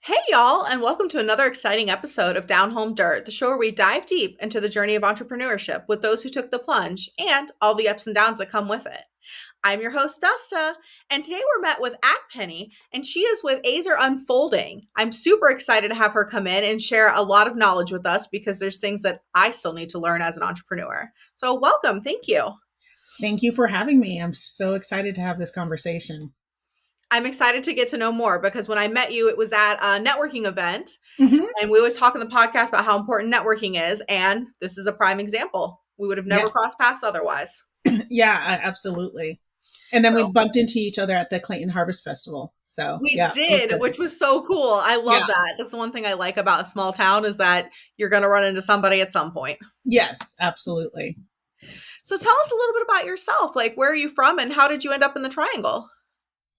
Hey, y'all, and welcome to another exciting episode of Down Home Dirt, the show where we dive deep into the journey of entrepreneurship with those who took the plunge and all the ups and downs that come with it. I'm your host, Dusta, and today we're met with Akpene, and she is with Ezer Unfolding. I'm super excited to have her come in and share a lot of knowledge with us because there's things that I still need to learn as an entrepreneur. So, welcome. Thank you. Thank you for having me. I'm so excited to have this conversation. I'm excited to get to know more because when I met you, it was at a networking event. hmm And we always talk in the podcast about how important networking is. And this is a prime example. We would have Yeah, never crossed paths otherwise. yeah, absolutely. And then we So bumped into each other at the Clayton Harvest Festival. So we yeah, it was did, good. which was so cool. I love Yeah, that. That's the one thing I like about a small town is that you're going to run into somebody at some point. yes, absolutely. So tell us a little bit about yourself. Like, where are you from and how did you end up in the triangle?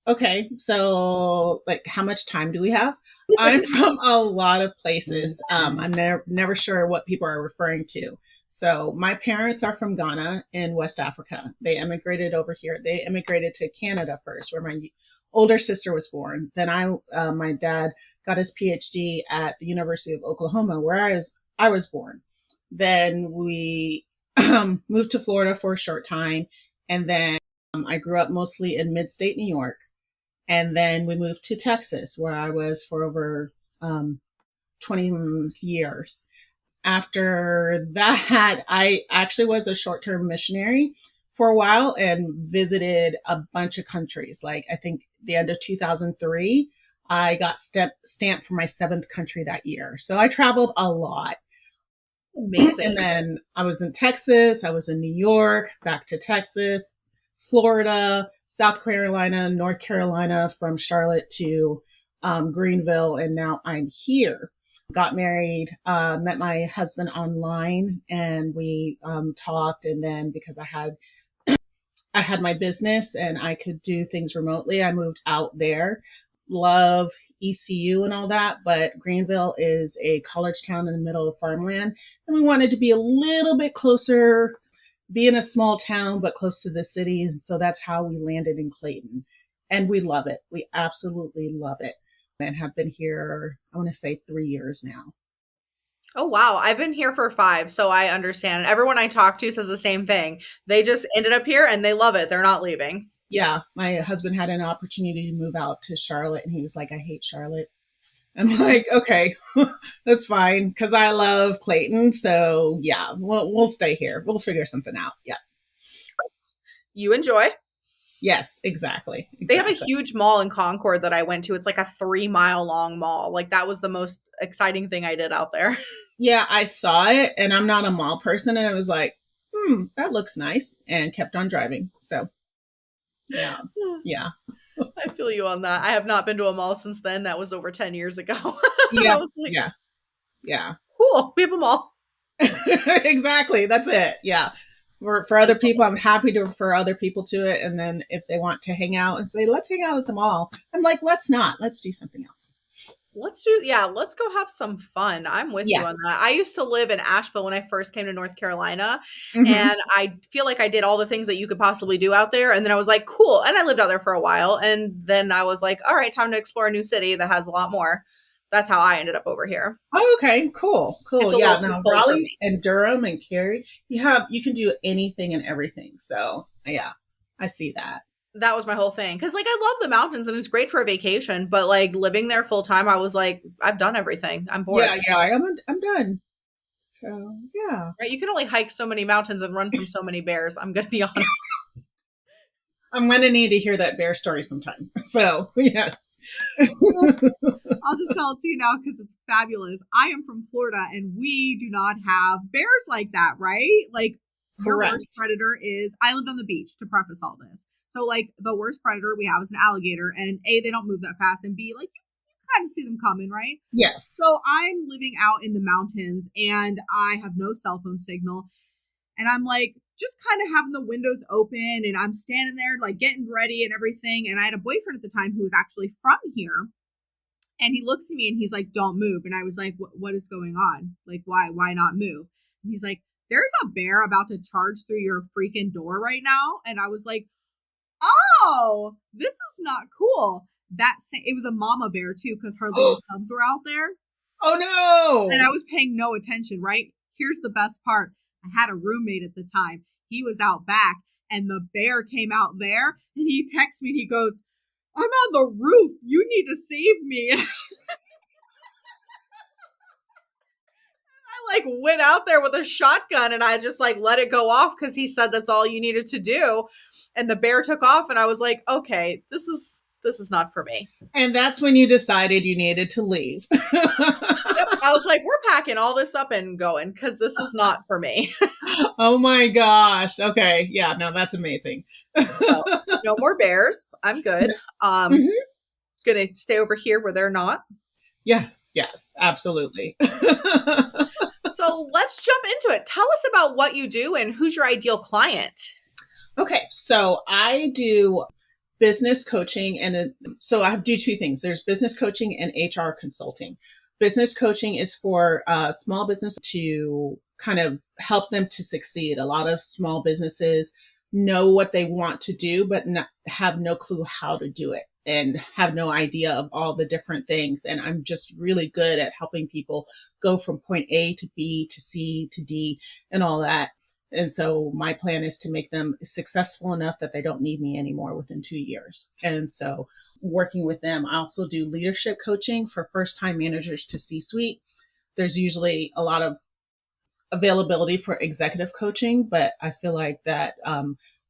Okay, so like, how much time do we have? I'm from a lot of places. I'm never sure what people are referring to. So my parents are from Ghana in West Africa. They immigrated over here. They immigrated to Canada first, where my older sister was born. Then my dad got his PhD at the University of Oklahoma, where I was born. Then we moved to Florida for a short time, and then I grew up mostly in mid-state New York. And then we moved to Texas, where I was for over 20 years. After that, I actually was a short term missionary for a while and visited a bunch of countries. Like, I think the end of 2003, I got stamped for my seventh country that year. So I traveled a lot. Amazing. And then I was in Texas, I was in New York, back to Texas, Florida, South Carolina, North Carolina, from Charlotte to Greenville, and now I'm here. Got married, met my husband online, and we talked. And then because I had my business and I could do things remotely, I moved out there. Love ECU and all that, but Greenville is a college town in the middle of farmland, and we wanted to be a little bit closer, be in a small town, but close to the city. And so that's how we landed in Clayton. And we love it. We absolutely love it. And have been here, I want to say 3 years now. Oh, wow. I've been here for 5, so I understand. Everyone I talk to says the same thing. They just ended up here and they love it. They're not leaving. Yeah, my husband had an opportunity to move out to Charlotte, and he was like, I hate Charlotte. I'm like, okay, that's fine, because I love Clayton. So yeah, we'll stay here. We'll figure something out. Yeah. You enjoy. Yes, exactly. They have a Exactly. huge mall in Concord that I went to. It's like a 3-mile long mall. Like that was the most exciting thing I did out there. Yeah, I saw it, and I'm not a mall person, and I was like, that looks nice, and kept on driving. So yeah, yeah, I feel you on that. I have not been to a mall since then. That was over 10 years ago. I yeah, was like, yeah, yeah. cool, we have a mall. Exactly. That's it. Yeah. For other people, I'm happy to refer other people to it. And then if they want to hang out and say, let's hang out at the mall, I'm like, let's not. Let's do something else. Let's go have some fun. I'm with you on Yes. that. I used to live in Asheville when I first came to North Carolina, hmm and I feel like I did all the things that you could possibly do out there. And then I was like, cool. And I lived out there for a while. And then I was like, all right, time to explore a new city that has a lot more. That's how I ended up over here. Oh, okay. Cool. It's Cool. a little Yeah. too Now cold for Raleigh me. and Durham and Cary, you can do anything and everything. So yeah, I see that. That was my whole thing. Cause like I love the mountains and it's great for a vacation, but like living there full time, I was like, I've done everything. I'm bored. Yeah. Yeah. I'm done. So yeah. Right? You can only hike so many mountains and run from so many bears. I'm gonna be honest. I'm going to need to hear that bear story sometime. So yes. I'll just tell it to you now because it's fabulous. I am from Florida and we do not have bears like that, right? Like your worst Correct. predator is I lived on the beach to preface all this. So like the worst predator we have is an alligator and A, they don't move that fast and B, like you kind of see them coming, right? Yes. So I'm living out in the mountains and I have no cell phone signal. And I'm like, just kind of having the windows open and I'm standing there like getting ready and everything. And I had a boyfriend at the time who was actually from here. And he looks at me and he's like, don't move. And I was like, what is going on? Like, why not move? And he's like, there's a bear about to charge through your freaking door right now. And I was like, oh, this is not cool. It was a mama bear too, because her little cubs were out there. Oh And no. I was paying no attention, right? Here's the best part. I had a roommate at the time. He was out back, and the bear came out there, and he texts me, and he goes, I'm on the roof. You need to save me. And I like went out there with a shotgun, and I just like let it go off because he said that's all you needed to do. And the bear took off, and I was like, okay, this is not for me. And that's when you decided you needed to leave. Yep. I was like, we're packing all this up and going because this is not for me. Oh my gosh. Okay. Yeah, no, that's amazing. So, no more bears. I'm good. Mhm. Gonna stay over here where they're not. Yes, yes, absolutely. So let's jump into it. Tell us about what you do and who's your ideal client. Okay, so I do business coaching, and so I do two things. There's business coaching and HR consulting. Business coaching is for small business to kind of help them to succeed. A lot of small businesses know what they want to do, but have no clue how to do it and have no idea of all the different things. And I'm just really good at helping people go from point A to B to C to D and all that. And so my plan is to make them successful enough that they don't need me anymore within 2 years. And so working with them, I also do leadership coaching for first-time managers to C-suite. There's usually a lot of availability for executive coaching, but I feel like that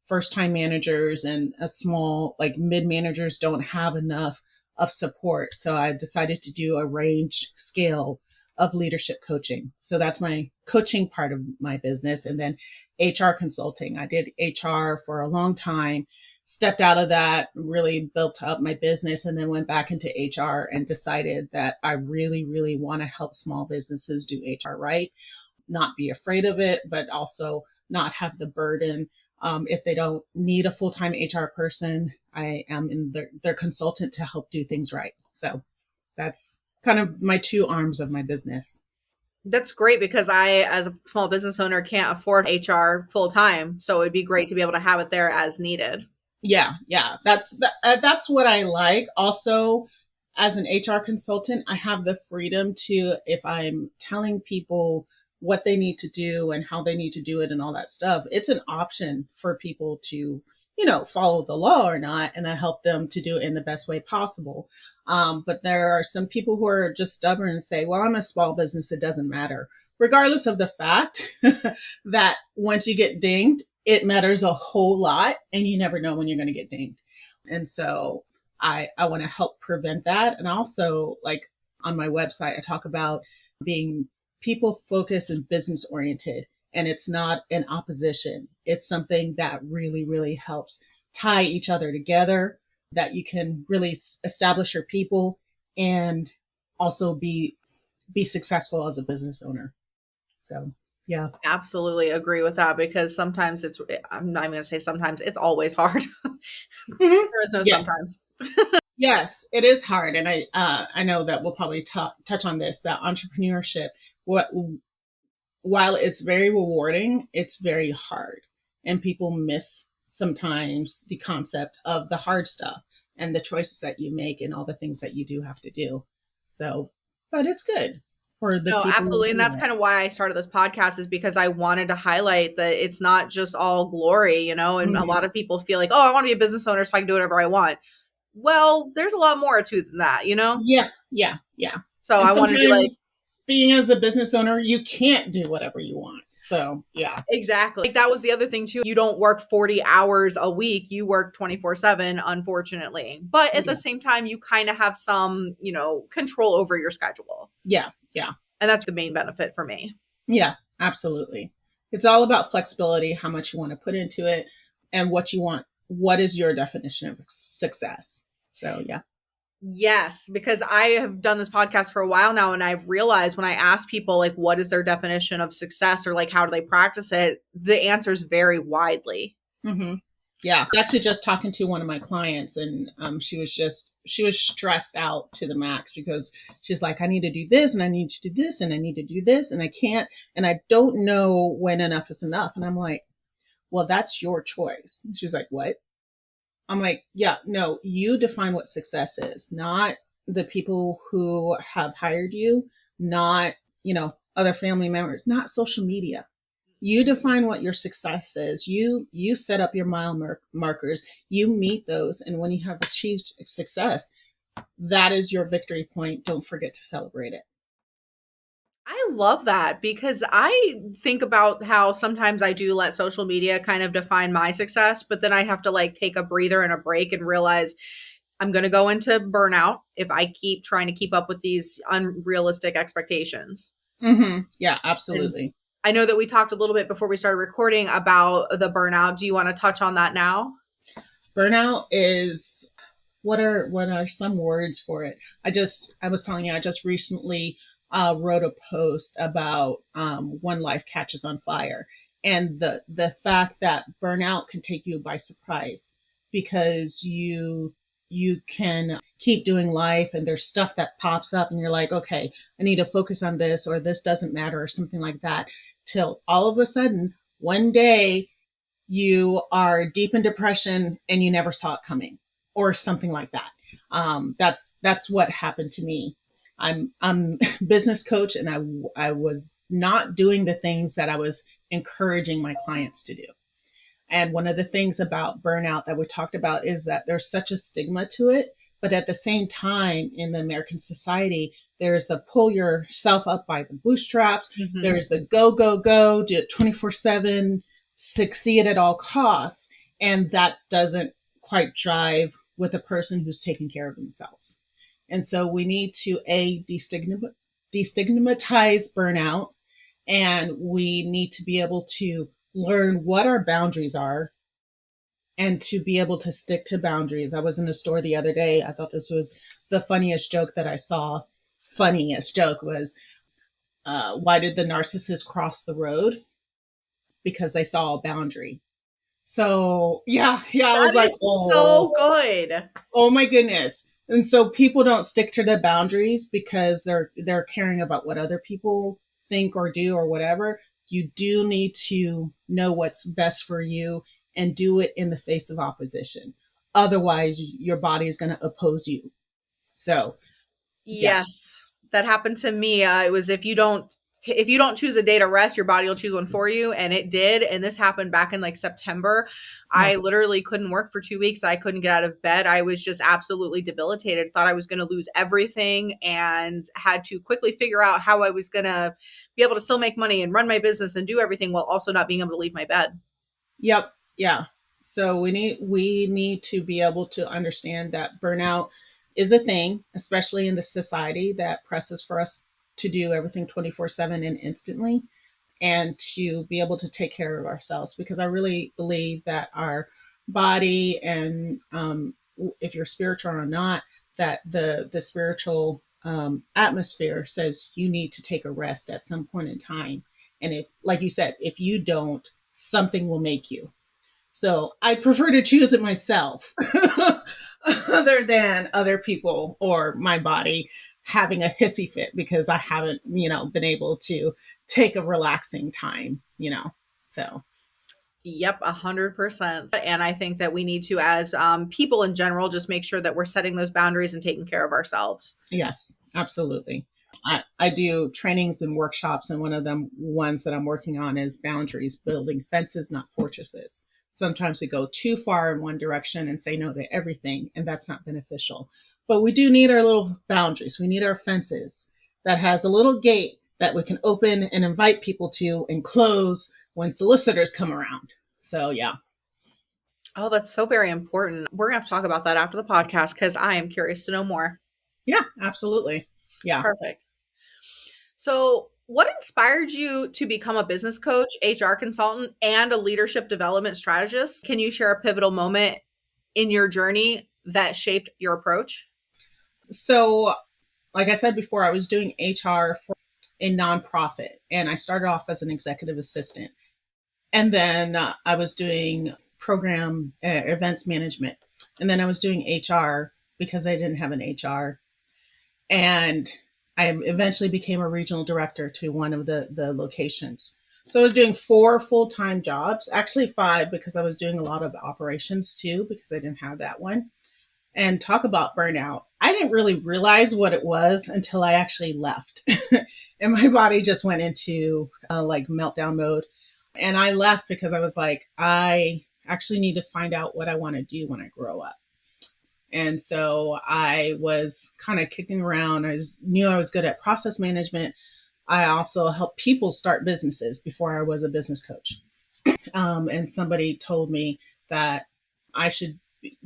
first-time managers and a small, like mid-managers don't have enough of support. So I decided to do a ranged scale of leadership coaching. So that's my coaching part of my business. And then HR consulting. I did HR for a long time, stepped out of that, really built up my business, and then went back into HR and decided that I really, really want to help small businesses do HR right, not be afraid of it, but also not have the burden. If they don't need a full-time HR person, I am in their consultant to help do things right. So that's kind of my two arms of my business. That's great because I, as a small business owner, can't afford HR full time. So it'd be great to be able to have it there as needed. Yeah, yeah, that's what I like. Also, as an HR consultant, I have the freedom to, if I'm telling people what they need to do and how they need to do it and all that stuff, it's an option for people to, follow the law or not, and I help them to do it in the best way possible. But there are some people who are just stubborn and say, well, I'm a small business, it doesn't matter, regardless of the fact that once you get dinged, it matters a whole lot, and you never know when you're going to get dinged. And so I want to help prevent that. And also, like on my website, I talk about being people focused and business oriented. And it's not an opposition. It's something that really, really helps tie each other together, that you can really establish your people and also be successful as a business owner. So, yeah. Absolutely agree with that because sometimes I'm not even going to say sometimes, it's always hard. Mm-hmm. There is no Yes. sometimes. Yes, it is hard. And I know that we'll probably touch on this, that entrepreneurship, while it's very rewarding, it's very hard. And people miss sometimes the concept of the hard stuff and the choices that you make and all the things that you do have to do. So, but it's good for the No, people who absolutely. And do that's it. kind of why I started this podcast, is because I wanted to highlight that it's not just all glory, and a Mhm. lot of people feel like, oh, I want to be a business owner so I can do whatever I want. Well, there's a lot more to than that. Yeah, yeah, yeah. So And I want to be like, sometimes being as a business owner, you can't do whatever you want. So, yeah. exactly. Like that was the other thing too. You don't work 40 hours a week. You work 24/7, unfortunately. But at the Yeah. same time, you kind of have some, control over your schedule. Yeah, yeah. And that's the main benefit for me. Yeah, absolutely. It's all about flexibility, how much you want to put into it, and what you want. What is your definition of success? So, yeah. Yes, because I have done this podcast for a while now, and I've realized when I ask people like what is their definition of success or like how do they practice it, the answers vary widely. Mm-hmm. Yeah. Actually, just talking to one of my clients, and she was stressed out to the max because she's like, I need to do this, and I need to do this, and I need to do this, and I can't, and I don't know when enough is enough. And I'm like, well, that's your choice. And she was like, what? I'm like, yeah, no, you define what success is, not the people who have hired you, not, other family members, not social media. You define what your success is. You set up your markers, you meet those, and when you have achieved success, that is your victory point. Don't forget to celebrate it. I love that because I think about how sometimes I do let social media kind of define my success, but then I have to like take a breather and a break and realize I'm going to go into burnout if I keep trying to keep up with these unrealistic expectations. Yeah, And absolutely. I know that we talked a little bit before we started recording about the burnout. Do you want to touch on that now? Burnout is, what are some words for it? I was telling you, I just recently wrote a post about when life catches on fire, and the fact that burnout can take you by surprise because you can keep doing life and there's stuff that pops up and you're like, okay, I need to focus on this, or this doesn't matter, or something like that, till all of a sudden one day you are deep in depression and you never saw it coming, or something like that. That's what happened to me. I'm business coach, and I was not doing the things that I was encouraging my clients to do. And one of the things about burnout that we talked about is that there's such a stigma to it. But at the same time, in the American society, there's the pull yourself up by the bootstraps. Mm-hmm. There's the go, go, go, do it 24/7, succeed at all costs. And that doesn't quite drive with a person who's taking care of themselves. And so we need to destigmatize burnout, and we need to be able to learn what our boundaries are and to be able to stick to boundaries. I was in a store the other day. I thought this was the funniest joke that I saw. Funniest joke was, why did the narcissist cross the road? Because they saw a boundary. So yeah, I That was like, is so good. oh my goodness. And so people don't stick to their boundaries because they're caring about what other people think or do or whatever. You do need to know what's best for you and do it in the face of opposition. Otherwise, your body is going to oppose you. So, yeah. Yes, that happened to me. It was if you don't choose a day to rest, your body will choose one for you, and it did. And this happened back in like September. I Okay. literally couldn't work for 2 weeks. I couldn't get out of bed. I was just absolutely debilitated. Thought I was going to lose everything, and had to quickly figure out how I was going to be able to still make money and run my business and do everything while also not being able to leave my bed. Yep. Yeah. So we need to be able to understand that burnout is a thing, especially in the society that presses for us to do everything 24/7 and instantly, and to be able to take care of ourselves, because I really believe that our body and if you're spiritual or not, that the spiritual atmosphere says you need to take a rest at some point in time. And if, like you said, if you don't, something will make you. So I prefer to choose it myself other than other people or my body having a hissy fit because I haven't, been able to take a relaxing time. So, Yep, 100%. And I think that we need to, as people in general, just make sure that we're setting those boundaries and taking care of ourselves. yes, absolutely. I do trainings and workshops, and one of them ones that I'm working on is boundaries, building fences, not fortresses. Sometimes we go too far in one direction and say no to everything, and that's not beneficial. But we do need our little boundaries. We need our fences that has a little gate that we can open and invite people to and close when solicitors come around. So, yeah. Oh, that's so very important. We're going to have to talk about that after the podcast because I am curious to know more. Yeah, absolutely. Yeah. Perfect. So, what inspired you to become a business coach, HR consultant, and a leadership development strategist? Can you share a pivotal moment in your journey that shaped your approach? So, like I said before, I was doing HR for a nonprofit, and I started off as an executive assistant. And then I was doing program events management. And then I was doing HR because I didn't have an HR. And I eventually became a regional director to one of the locations. So I was doing 4 full-time jobs, actually 5 because I was doing a lot of operations too because I didn't have that one. And talk about burnout. I didn't really realize what it was until I actually left. And my body just went into like meltdown mode. And I left because I was like, I actually need to find out what I want to do when I grow up. And so I was kind of kicking around. Knew I was good at process management. I also helped people start businesses before I was a business coach. And somebody told me that I should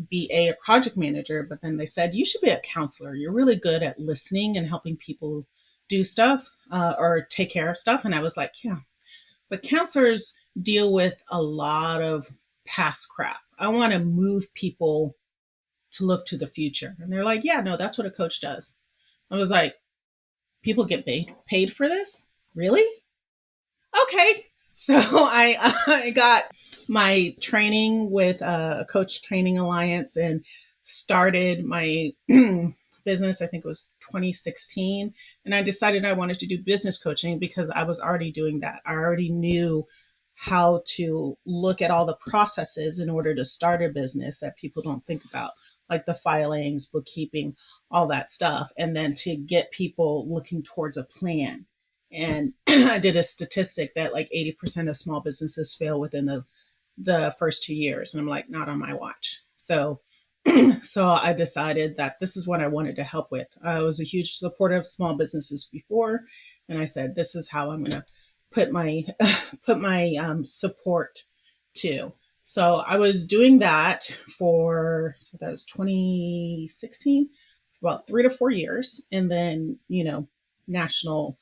be a project manager, but then they said, you should be a counselor. You're really good at listening and helping people do stuff or take care of stuff. And I was like, yeah, but counselors deal with a lot of past crap. I want to move people to look to the future. And they're like, yeah, no, that's what a coach does. I was like, people get paid for this? Really? Okay. So I got my training with a Coach Training Alliance and started my business. I think it was 2016. And I decided I wanted to do business coaching because I was already doing that. I already knew how to look at all the processes in order to start a business that people don't think about, like the filings, bookkeeping, all that stuff. And then to get people looking towards a plan. And I did a statistic that like 80% of small businesses fail within the first 2 years. And I'm like, not on my watch. So I decided that this is what I wanted to help with. I was a huge supporter of small businesses before. And I said, this is how I'm going to put my support to. So I was doing that so that was 2016, about 3 to 4 years. And then, national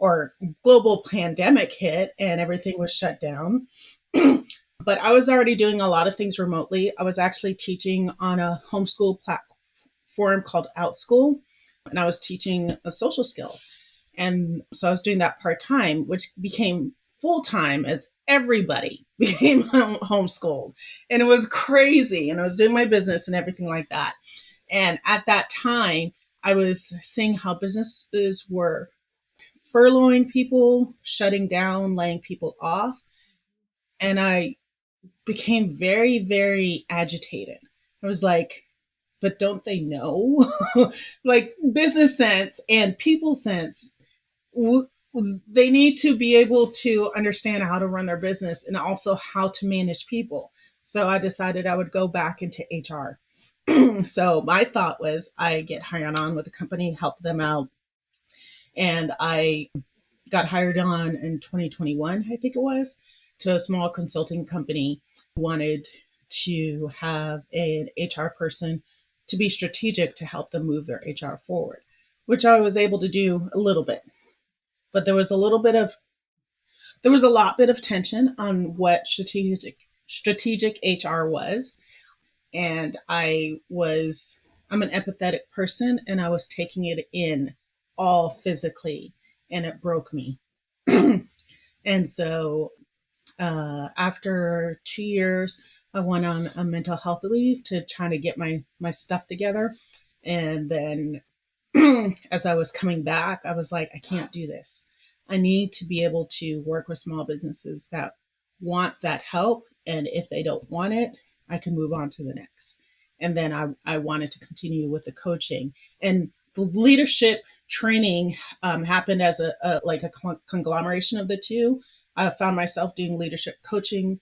or global pandemic hit and everything was shut down. But I was already doing a lot of things remotely. I was actually teaching on a homeschool platform called OutSchool, and I was teaching social skills. And so I was doing that part-time, which became full-time as everybody became homeschooled. And it was crazy. And I was doing my business and everything like that. And at that time, I was seeing how businesses were furloughing people, shutting down, laying people off. And I became very, very agitated. I was like, but don't they know? Like business sense and people sense, they need to be able to understand how to run their business and also how to manage people. So I decided I would go back into HR. So my thought was I get hired on with the company, help them out. And I got hired on in 2021, I think it was, to a small consulting company who wanted to have an HR person to be strategic to help them move their HR forward, which I was able to do a little bit. But there was a lot bit of tension on what strategic HR was. And I'm an empathetic person and I was taking it in all physically and it broke me. And so after 2 years, I went on a mental health leave to try to get my stuff together. And then as I was coming back, I was like, I can't do this. I need to be able to work with small businesses that want that help. And if they don't want it, I can move on to the next. And then I wanted to continue with the coaching. And the leadership training happened as a conglomeration of the two. I found myself doing leadership coaching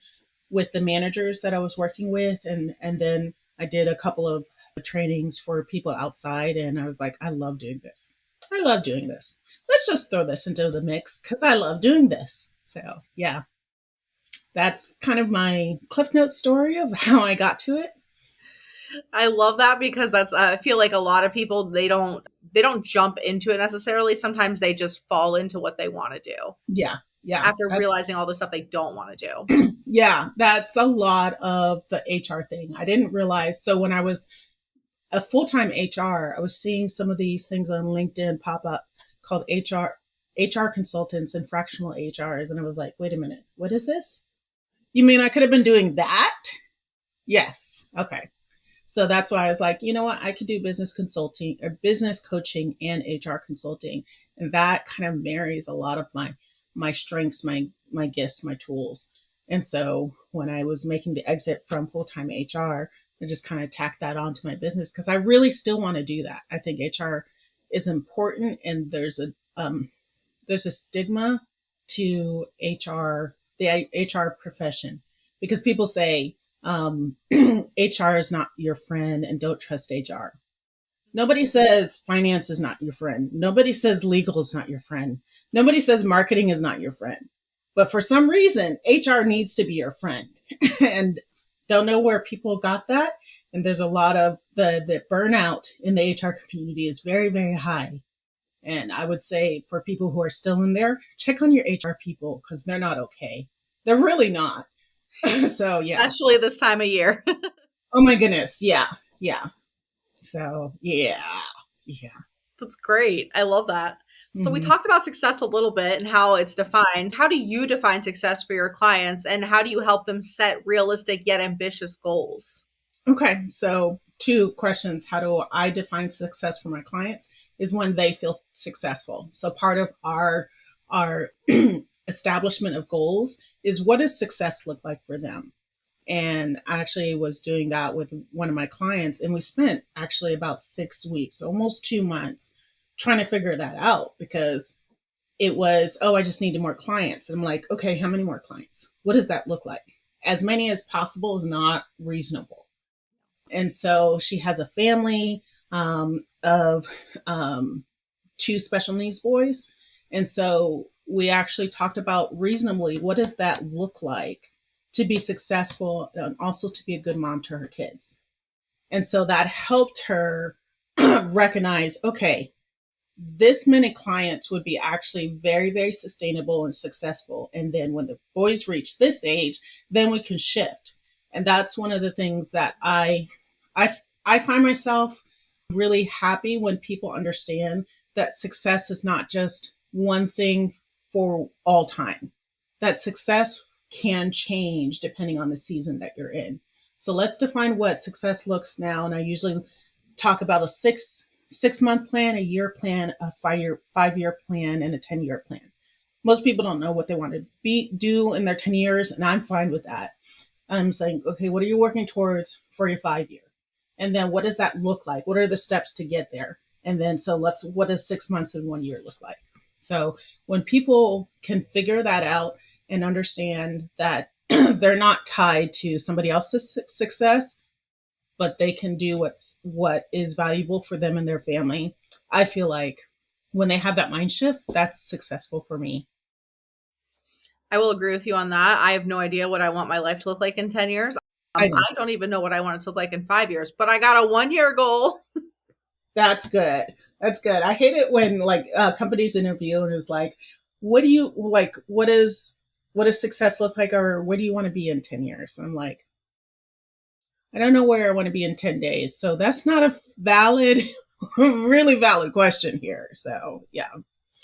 with the managers that I was working with. And then I did a couple of trainings for people outside. And I was like, I love doing this. I love doing this. Let's just throw this into the mix because I love doing this. So yeah, that's kind of my Cliff Notes story of how I got to it. I love that because that's I feel like a lot of people they don't jump into it necessarily. Sometimes they just fall into what they want to do. Yeah. After realizing all the stuff they don't want to do. Yeah, that's a lot of the HR thing. I didn't realize. So when I was a full-time HR, I was seeing some of these things on LinkedIn pop up called HR consultants and fractional HRs. And I was like, wait a minute, what is this? You mean I could have been doing that? Yes. Okay. So that's why I was like, you know what? I could do business consulting or business coaching and HR consulting. And that kind of marries a lot of my strengths, my my gifts, my tools. And so when I was making the exit from full-time HR, I just kind of tacked that onto my business because I really still want to do that. I think HR is important, and there's a stigma to HR, the HR profession, because people say HR is not your friend and don't trust HR. Nobody says finance is not your friend. Nobody says legal is not your friend. Nobody says marketing is not your friend. But for some reason, HR needs to be your friend. And don't know where people got that. And there's a lot of the burnout in the HR community is very, very high. And I would say for people who are still in there, check on your HR people because they're not okay. They're really not. So, yeah. Especially this time of year. Oh, my goodness. Yeah. Yeah. So, yeah. Yeah. That's great. I love that. So we Mm-hmm. talked about success a little bit and how it's defined. How do you define success for your clients, and how do you help them set realistic yet ambitious goals? Okay, so two questions. How do I define success for my clients is when they feel successful. So part of our establishment of goals is what does success look like for them? And I actually was doing that with one of my clients, and we spent actually about 6 weeks, almost 2 months, trying to figure that out because it was, oh, I just needed more clients. And I'm like, okay, how many more clients? What does that look like? As many as possible is not reasonable. And so she has a family of two special needs boys. And so we actually talked about reasonably what does that look like to be successful and also to be a good mom to her kids. And so that helped her recognize, okay, this many clients would be actually very, very sustainable and successful. And then when the boys reach this age, then we can shift. And that's one of the things that I, I find myself really happy when people understand that success is not just one thing for all time, that success can change depending on the season that you're in. So let's define what success looks now. And I usually talk about a six month plan, a year plan, a 5-year plan, and a 10-year plan. Most people don't know what they want to do in their 10 years, and I'm fine with that. I'm saying, okay, what are you working towards for your 5 year? And then what does that look like? What are the steps to get there? And then what does 6 months and 1 year look like? So when people can figure that out and understand that they're not tied to somebody else's success, but they can do what is valuable for them and their family, I feel like when they have that mind shift, that's successful for me. I will agree with you on that. I have no idea what I want my life to look like in 10 years. I know. I don't even know what I want it to look like in 5 years, but I got a 1 year goal. That's good. That's good. I hate it when companies interview and it's like, what do you like? What does success look like, or where do you want to be in 10 years? And I'm like, I don't know where I want to be in 10 days. So that's not a valid, really valid question here. So yeah.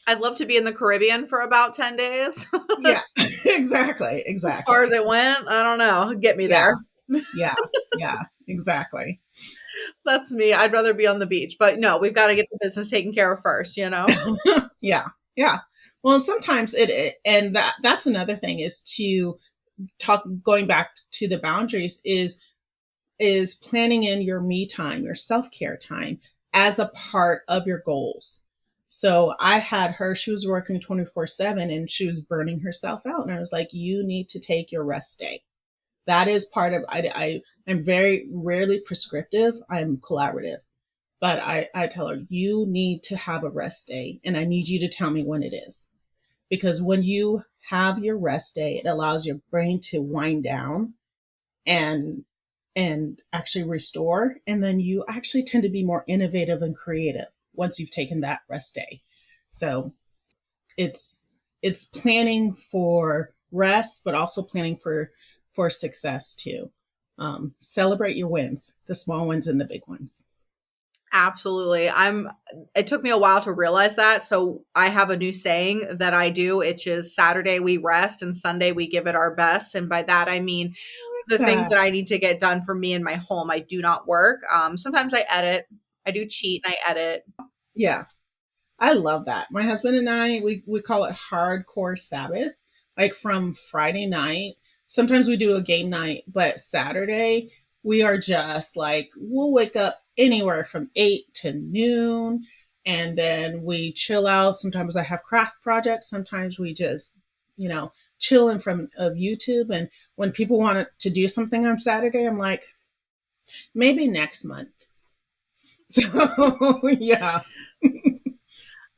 I'd love to be in the Caribbean for about 10 days. Yeah, exactly. As far Exactly. as it went, I don't know. Get me Yeah. there. Yeah. Yeah. Exactly. That's me. I'd rather be on the beach. But no, we've got to get the business taken care of first, you know? Yeah. Yeah. Well, sometimes and that's another thing is to talk, going back to the boundaries is planning in your me time, your self-care time as a part of your goals. So I had her, she was working 24/7 and she was burning herself out. And I was like, you need to take your rest day. That is part of, I'm very rarely prescriptive. I'm collaborative, but I tell her, you need to have a rest day and I need you to tell me when it is. Because when you have your rest day, it allows your brain to wind down and actually restore. And then you actually tend to be more innovative and creative once you've taken that rest day. So it's planning for rest, but also planning for success too. Celebrate your wins, the small ones and the big ones. Absolutely. It took me a while to realize that. So I have a new saying that I do, which is Saturday we rest and Sunday we give it our best. And by that, I mean the things That that I need to get done for me in my home. I do not work. Sometimes I edit. I do cheat and I edit. yeah, I love that. My husband and I we call it hardcore Sabbath. Like from Friday night, sometimes we do a game night, but Saturday, we are just like, we'll wake up anywhere from 8 to noon, and then we chill out. Sometimes I have craft projects. Sometimes we just, chill in front of YouTube. And when people want to do something on Saturday, I'm like, maybe next month. So, yeah.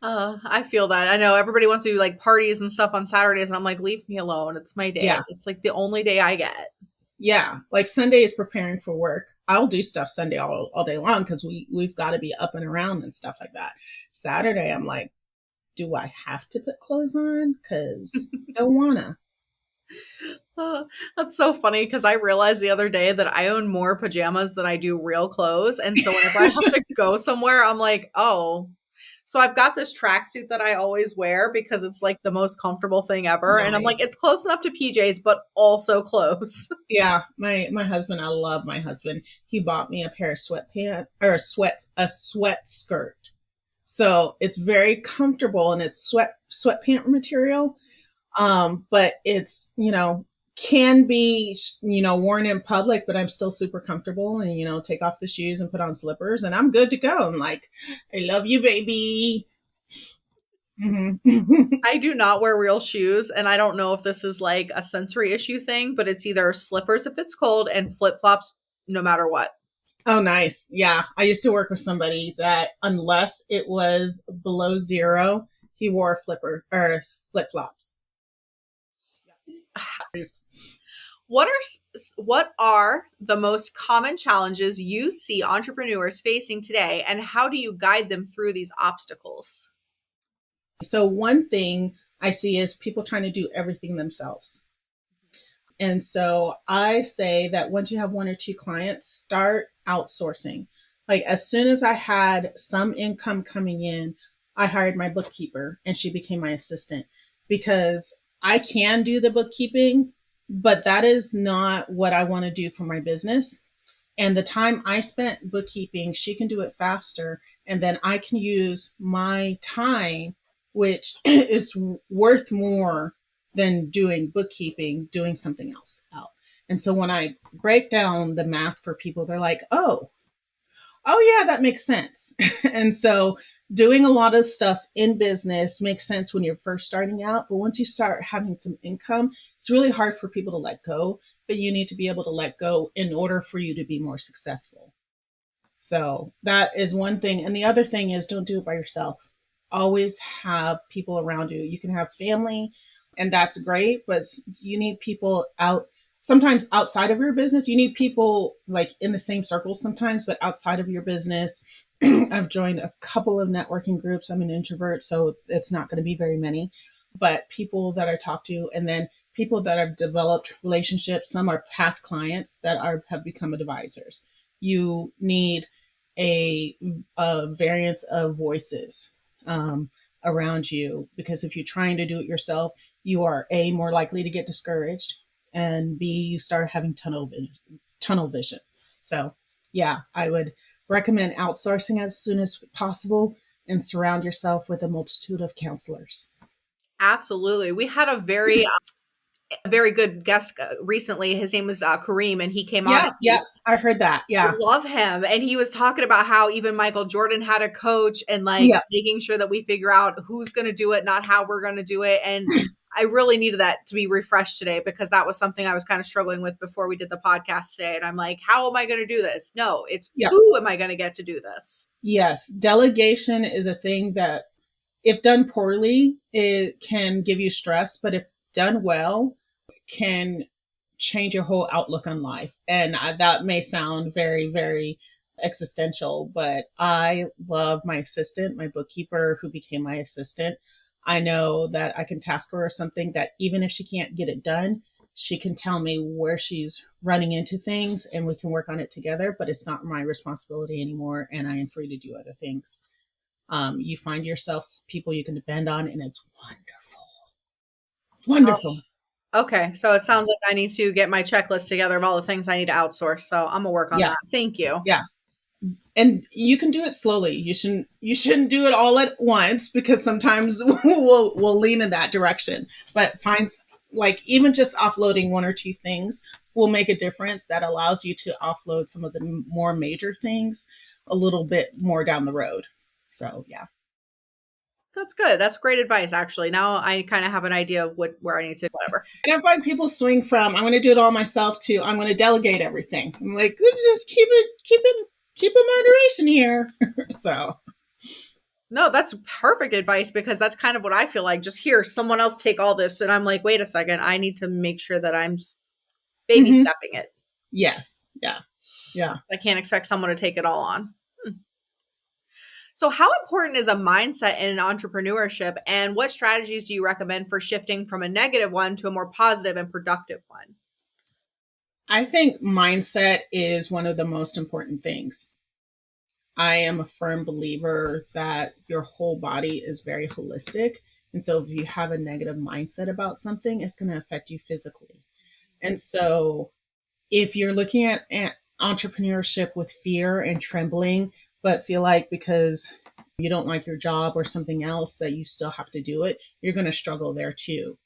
I feel that. I know everybody wants to do like parties and stuff on Saturdays, and I'm like, leave me alone. It's my day. Yeah. It's like the only day I get. Yeah. Like Sunday is preparing for work. I'll do stuff Sunday all day long because we've got to be up and around and stuff like that. Saturday, I'm like, do I have to put clothes on? Because don't wanna. That's so funny because I realized the other day that I own more pajamas than I do real clothes. And so whenever I have to go somewhere, I'm like, oh. So I've got this tracksuit that I always wear because it's like the most comfortable thing ever. And I'm like, Nice. it's close enough to PJs, but also close. Yeah, my husband, I love my husband. He bought me a pair of sweatpants or a sweat skirt. So it's very comfortable and it's sweatpant material. But it's, can be, worn in public, but I'm still super comfortable and, take off the shoes and put on slippers and I'm good to go. I'm like, I love you, baby. I do not wear real shoes, and I don't know if this is like a sensory issue thing, but it's either slippers if it's cold and flip-flops no matter what. Oh, nice. Yeah. I used to work with somebody that unless it was below zero, he wore flip flops. What are the most common challenges you see entrepreneurs facing today, and how do you guide them through these obstacles? So one thing I see is people trying to do everything themselves. And so I say that once you have one or two clients, start outsourcing. Like as soon as I had some income coming in, I hired my bookkeeper and she became my assistant because I can do the bookkeeping, but that is not what I want to do for my business. And the time I spent bookkeeping, she can do it faster. And then I can use my time, which is worth more than doing bookkeeping, doing something else out. And so when I break down the math for people, they're like, oh yeah, that makes sense. And so doing a lot of stuff in business makes sense when you're first starting out. But once you start having some income, it's really hard for people to let go, but you need to be able to let go in order for you to be more successful. So that is one thing. And the other thing is don't do it by yourself. Always have people around you. You can have family, and that's great, but you need people sometimes outside of your business. You need people like in the same circles sometimes, but outside of your business. I've joined a couple of networking groups. I'm an introvert, so it's not going to be very many, but people that I talk to, and then people that I've developed relationships. Some are past clients that have become advisors. You need a variance of voices around you, because if you're trying to do it yourself, you are A, more likely to get discouraged, and B, you start having tunnel vision. So yeah, I would recommend outsourcing as soon as possible and surround yourself with a multitude of counselors. Absolutely. We had a very good guest recently. His name was Kareem, and he came on. Yeah, I heard that. Yeah. Love him. And he was talking about how even Michael Jordan had a coach, and like Yeah. making sure that we figure out who's going to do it, not how we're going to do it. And I really needed that to be refreshed today, because that was something I was kind of struggling with before we did the podcast today. And I'm like, how am I going to do this? No, it's who am I going to get to do this? Yes. Delegation is a thing that if done poorly, it can give you stress, but if done well, can change your whole outlook on life. And that may sound very, very existential, but I love my assistant, my bookkeeper, who became my assistant. I know that I can task her or something that even if she can't get it done, she can tell me where she's running into things and we can work on it together, but it's not my responsibility anymore. And I am free to do other things. You find yourself people you can depend on, and it's wonderful. Wonderful. Oh, okay. So it sounds like I need to get my checklist together of all the things I need to outsource. So I'm gonna work on that. Thank you. Yeah. And you can do it slowly. You shouldn't do it all at once, because sometimes we'll lean in that direction. But Like even just offloading one or two things will make a difference that allows you to offload some of the more major things a little bit more down the road. So yeah. That's good. That's great advice, actually. Now I kind of have an idea of where I need to whatever. And I find people swing from I'm going to do it all myself to I'm going to delegate everything. I'm like, let's just keep a moderation here. So No, that's perfect advice because that's kind of what I feel like. Just here, someone else take all this, and I'm like, wait a second, I need to make sure that I'm baby mm-hmm. stepping it. Yes, yeah, yeah. I can't expect someone to take it all on. So, how important is a mindset in entrepreneurship, and what strategies do you recommend for shifting from a negative one to a more positive and productive one? I think mindset is one of the most important things. I am a firm believer that your whole body is very holistic. And so if you have a negative mindset about something, it's going to affect you physically. And so if you're looking at entrepreneurship with fear and trembling, but feel like because you don't like your job or something else that you still have to do it, you're going to struggle there too.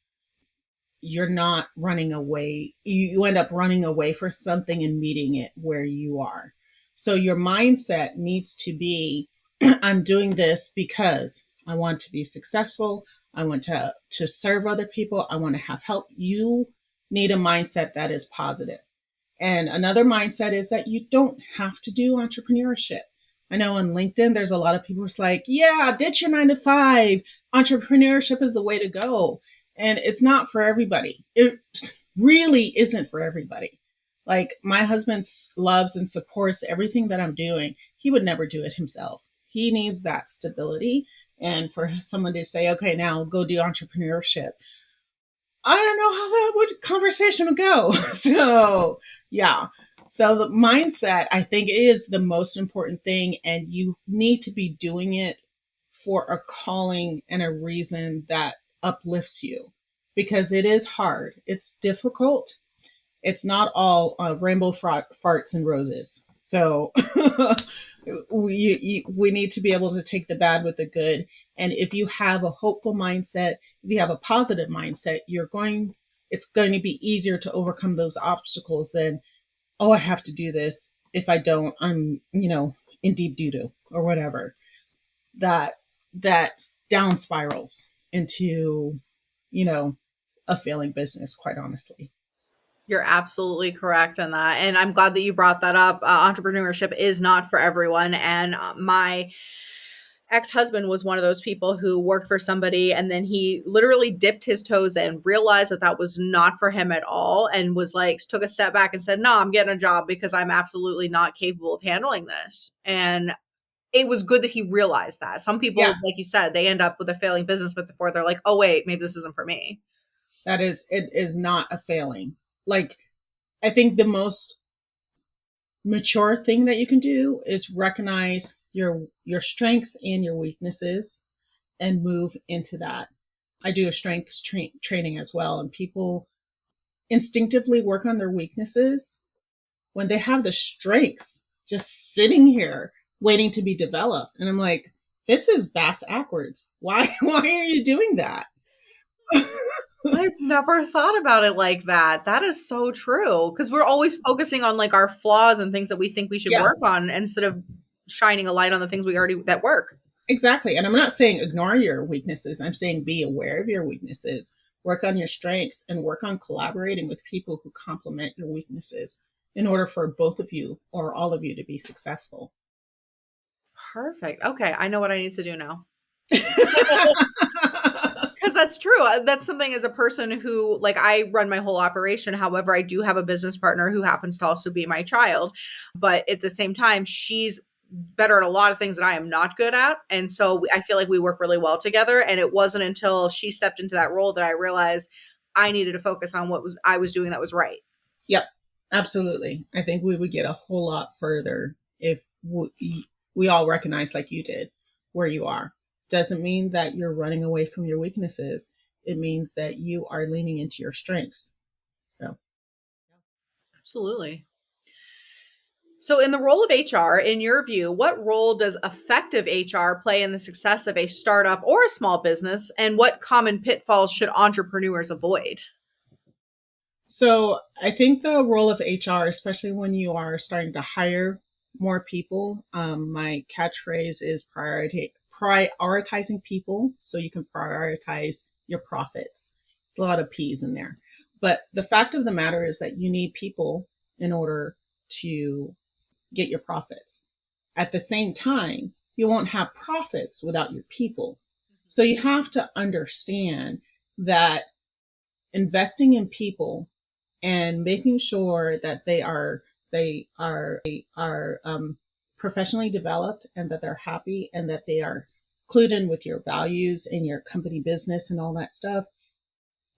You're not running away. You end up running away for something and meeting it where you are. So your mindset needs to be, I'm doing this because I want to be successful. I want to serve other people. I want to have help. You need a mindset that is positive. And another mindset is that you don't have to do entrepreneurship. I know on LinkedIn, there's a lot of people who's like, yeah, ditch your 9 to 5. Entrepreneurship is the way to go. And it's not for everybody. It really isn't for everybody. Like my husband loves and supports everything that I'm doing. He would never do it himself. He needs that stability. And for someone to say, okay, now go do entrepreneurship, I don't know how that conversation would go. So yeah. So the mindset, I think, is the most important thing. And you need to be doing it for a calling and a reason that uplifts you, because it is hard. It's difficult. It's not all rainbow farts and roses. So we need to be able to take the bad with the good. And if you have a hopeful mindset, if you have a positive mindset, it's going to be easier to overcome those obstacles than, oh, I have to do this. If I don't, I'm, in deep doo-doo or whatever. That down spirals into, a failing business, quite honestly. You're absolutely correct on that. And I'm glad that you brought that up. Entrepreneurship is not for everyone. And my ex-husband was one of those people who worked for somebody and then he literally dipped his toes in, realized that that was not for him at all, and was like, took a step back and said, no, I'm getting a job because I'm absolutely not capable of handling this. And it was good that he realized that. Some people, Yeah, like you said, they end up with a failing business, but before they're like, oh wait, maybe this isn't for me. it is not a failing. Like, I think the most mature thing that you can do is recognize your strengths and your weaknesses and move into that. I do a strengths training as well, and people instinctively work on their weaknesses when they have the strengths just sitting here waiting to be developed. And I'm like, this is bass backwards. Why are you doing that? I've never thought about it like that. That is so true because we're always focusing on like our flaws and things that we think we should Yeah, work on instead of shining a light on the things we already that work. exactly. And I'm not saying ignore your weaknesses. I'm saying be aware of your weaknesses, work on your strengths, and work on collaborating with people who complement your weaknesses in order for both of you or all of you to be successful. Perfect. Okay, I know what I need to do now. Because that's true. That's something as a person who, like, I run my whole operation. However, I do have a business partner who happens to also be my child. But at the same time, she's better at a lot of things that I am not good at. And so I feel like we work really well together. And it wasn't until she stepped into that role that I realized I needed to focus on what was I was doing that was right. Yep, absolutely. I think we would get a whole lot further if we all recognize, like you did, where you are. Doesn't mean that you're running away from your weaknesses. It means that you are leaning into your strengths. So, Absolutely. So, in the role of HR, in your view, what role does effective HR play in the success of a startup or a small business? And what common pitfalls should entrepreneurs avoid? So I think the role of HR, especially when you are starting to hire more people, my catchphrase is prioritizing people so you can prioritize your profits. It's a lot of P's in there. But the fact of the matter is that you need people in order to get your profits. At the same time, you won't have profits without your people. So you have to understand that investing in people and making sure that they are professionally developed and that they're happy and that they are clued in with your values and your company business and all that stuff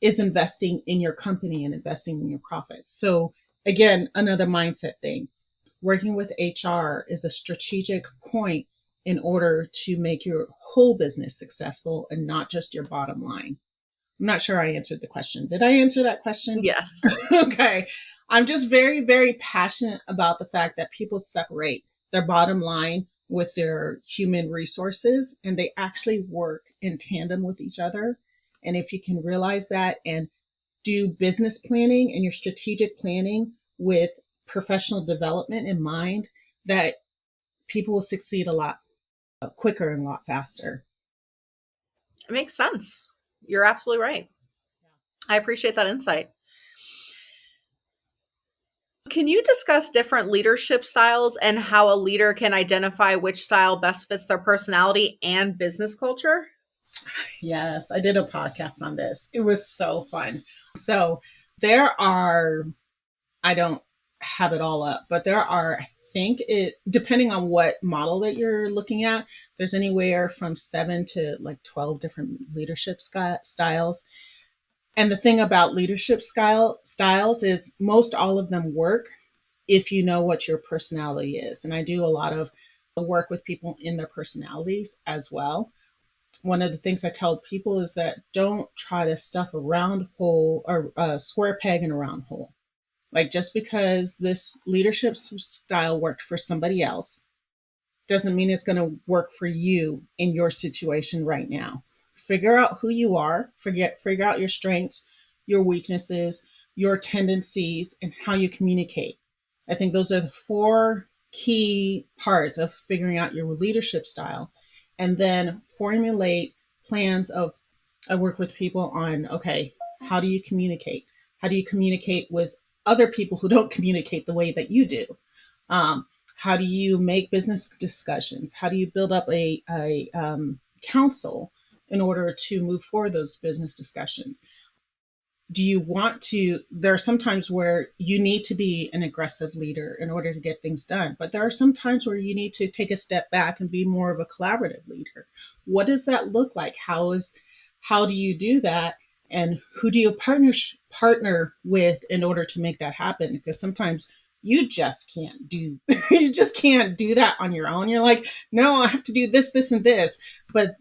is investing in your company and investing in your profits. So again, another mindset thing. Working with HR is a strategic point in order to make your whole business successful and not just your bottom line. I'm not sure I answered the question. Did I answer that question? Yes. Okay. I'm just very, very passionate about the fact that people separate their bottom line with their human resources and they actually work in tandem with each other. And if you can realize that and do business planning and your strategic planning with professional development in mind, that people will succeed a lot quicker and a lot faster. It makes sense. You're absolutely right. I appreciate that insight. Can you discuss different leadership styles and how a leader can identify which style best fits their personality and business culture? Yes, I did a podcast on this. It was so fun. So there are, I don't have it all up, but there are, I think it, depending on what model that you're looking at, there's anywhere from 7 to like 12 different leadership styles. And the thing about styles is most all of them work if you know what your personality is. And I do a lot of work with people in their personalities as well. One of the things I tell people is that don't try to stuff a round hole or a square peg in a round hole. Like just because this leadership style worked for somebody else doesn't mean it's going to work for you in your situation right now. Figure out who you are, figure out your strengths, your weaknesses, your tendencies, and how you communicate. I think those are the 4 key parts of figuring out your leadership style. And then formulate plans of, I work with people on, okay, how do you communicate? How do you communicate with other people who don't communicate the way that you do? How do you make business discussions? How do you build up a council in order to move forward those business discussions? Do you want to, there are some times where you need to be an aggressive leader in order to get things done, but there are some times where you need to take a step back and be more of a collaborative leader. What does that look like? How do you do that? And who do you partner with in order to make that happen? Because sometimes you just can't do you just can't do that on your own. You're like, no, I have to do this, and this. But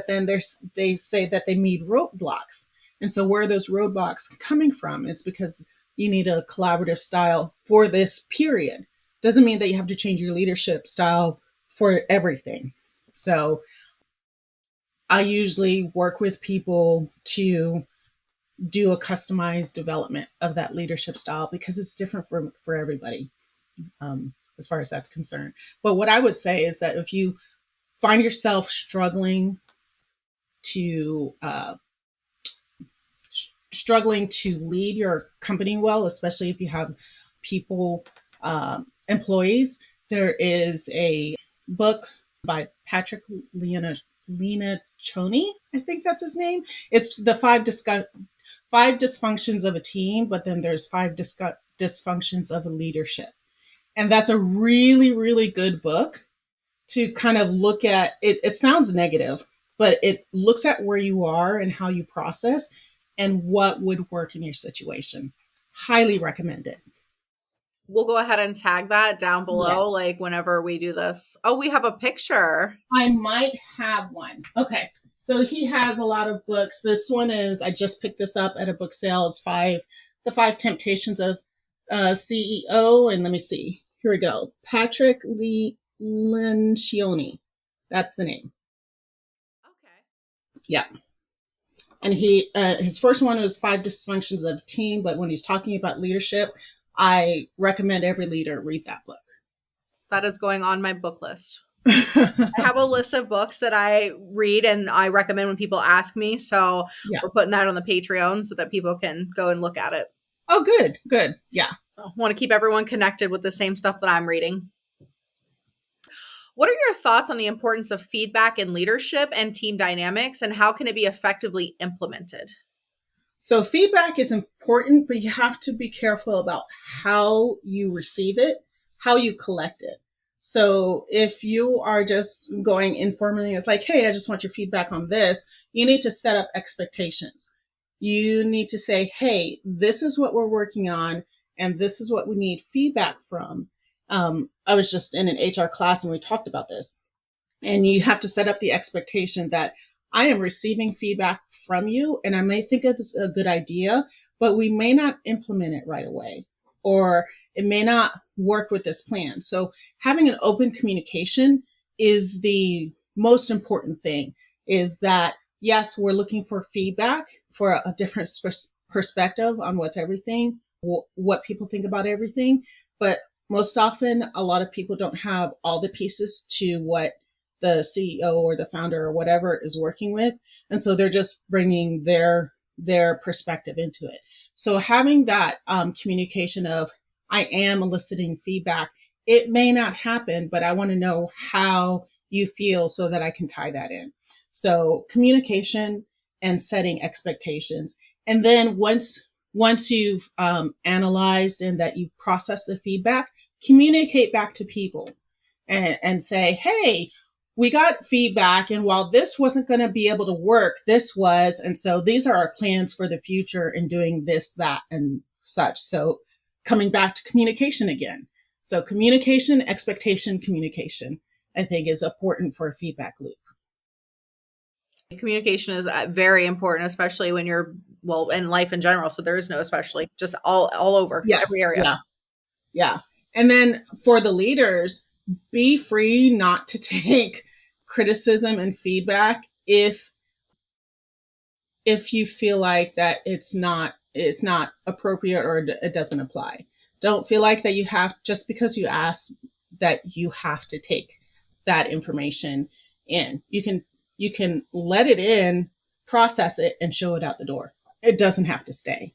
then they say that they meet roadblocks. And so where are those roadblocks coming from? It's because you need a collaborative style for this period. Doesn't mean that you have to change your leadership style for everything. So I usually work with people to do a customized development of that leadership style because it's different for everybody, as far as that's concerned. But what I would say is that if you find yourself to struggling to lead your company well, especially if you have people, employees, there is a book by Patrick Lencioni, I think that's his name. It's the five dysfunctions of a team, but then there's five dysfunctions of a leadership. And that's a really, really good book to kind of look at. It sounds negative, but it looks at where you are and how you process and what would work in your situation. Highly recommend it. We'll go ahead and tag that down below, Yes. like whenever we do this. Oh, we have a picture. I might have one. Okay. So he has a lot of books. This one is, I just picked this up at a book sale. It's the five temptations of CEO. And let me see. Here we go. Patrick Lencioni. That's the name. Okay. Yeah. And his first one was Five Dysfunctions of a Team. But when he's talking about leadership, I recommend every leader read that book. That is going on my book list. I have a list of books that I read and I recommend when people ask me. So Yeah. we're putting that on the Patreon so that people can go and look at it. Oh, good. Good. Yeah. So I want to keep everyone connected with the same stuff that I'm reading. What are your thoughts on the importance of feedback in leadership and team dynamics, and how can it be effectively implemented? So feedback is important, but you have to be careful about how you receive it, how you collect it. So if you are just going informally, it's like, hey, I just want your feedback on this. You need to set up expectations. You need to say, hey, this is what we're working on, and this is what we need feedback from. I was just in an HR class and we talked about this. And you have to set up the expectation that I am receiving feedback from you, and I may think it's a good idea, but we may not implement it right away, or it may not work with this plan. So having an open communication is the most important thing, is that, yes, we're looking for feedback for a different perspective on what's everything, what people think about everything. But most often, a lot of people don't have all the pieces to what the CEO or the founder or whatever is working with. And so they're just bringing their perspective into it. So having that communication of, I am eliciting feedback. It may not happen, but I want to know how you feel so that I can tie that in. So communication and setting expectations. And then once you've analyzed and that you've processed the feedback, communicate back to people and say, hey, we got feedback, and while this wasn't going to be able to work, this was, and so these are our plans for the future in doing this, that, and such. So coming back to communication again. So communication, expectation, communication, I think is important for a feedback loop. Communication is very important, especially when you're, well, in life in general. So there is no especially, just all over, Yes. every area. Yeah. Yeah. And then for the leaders, be free not to take criticism and feedback if you feel like that it's not appropriate or it doesn't apply. Don't feel like that you have, just because you ask, that you have to take that information in. You can let it in, process it, and show it out the door. It doesn't have to stay.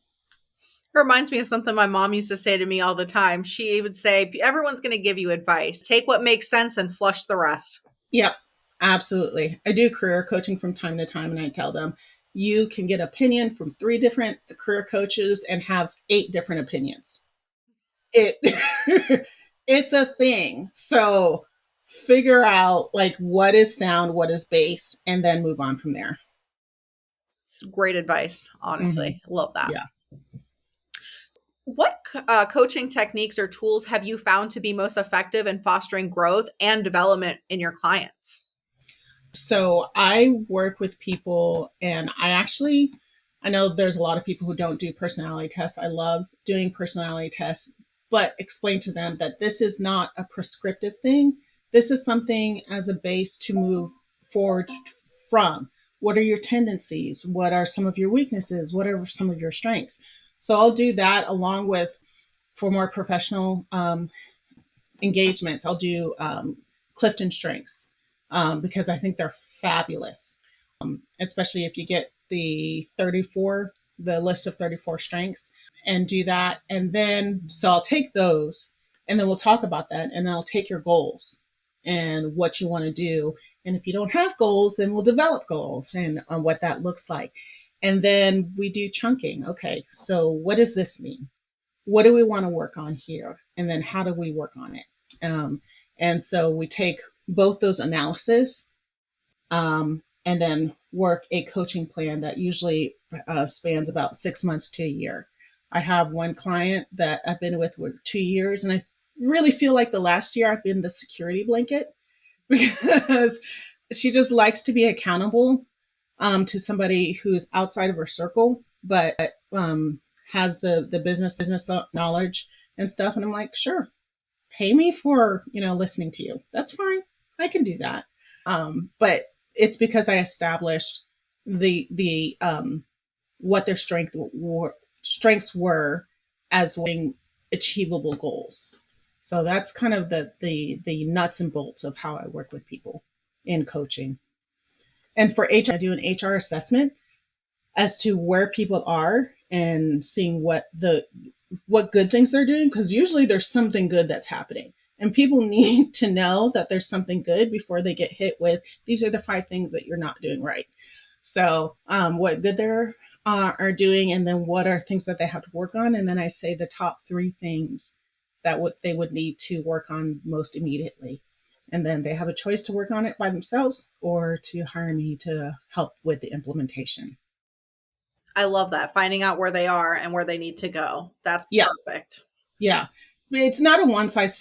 It reminds me of something my mom used to say to me all the time. She would say, everyone's going to give you advice. Take what makes sense and flush the rest. Yep, absolutely. I do career coaching from time to time, and I tell them, you can get opinion from 3 different career coaches and have 8 different opinions. It it's a thing. So figure out like what is sound, what is based, and then move on from there. It's great advice, honestly. Love that. Yeah. What coaching techniques or tools have you found to be most effective in fostering growth and development in your clients? So I work with people, and I know there's a lot of people who don't do personality tests. I love doing personality tests, but explain to them that this is not a prescriptive thing. This is something as a base to move forward from. What are your tendencies? What are some of your weaknesses? What are some of your strengths? So I'll do that along with, for more professional engagements, I'll do Clifton Strengths because I think they're fabulous, especially if you get the list of 34 strengths, and do that. And then, so I'll take those, and then we'll talk about that, and I'll take your goals and what you want to do. And if you don't have goals, then we'll develop goals and on what that looks like. And then we do chunking. Okay, so what does this mean? What do we want to work on here? And then how do we work on it? And so we take both those analysis and then work a coaching plan that usually spans about 6 months to a year. I have one client that I've been with for 2 years, and I really feel like the last year I've been the security blanket because she just likes to be accountable to somebody who's outside of her circle, but has the business knowledge and stuff. And I'm like, sure, pay me for, listening to you. That's fine. I can do that. But it's because I established the what their strengths were as being achievable goals. So that's kind of the nuts and bolts of how I work with people in coaching. And for HR, I do an HR assessment as to where people are and seeing what good things they're doing, because usually there's something good that's happening. And people need to know that there's something good before they get hit with, these are the 5 things that you're not doing right. So what good they're are doing, and then what are things that they have to work on. And then I say the top 3 things that they would need to work on most immediately. And then they have a choice to work on it by themselves or to hire me to help with the implementation. I love that. Finding out where they are and where they need to go. That's Yeah. perfect. Yeah. It's not a one size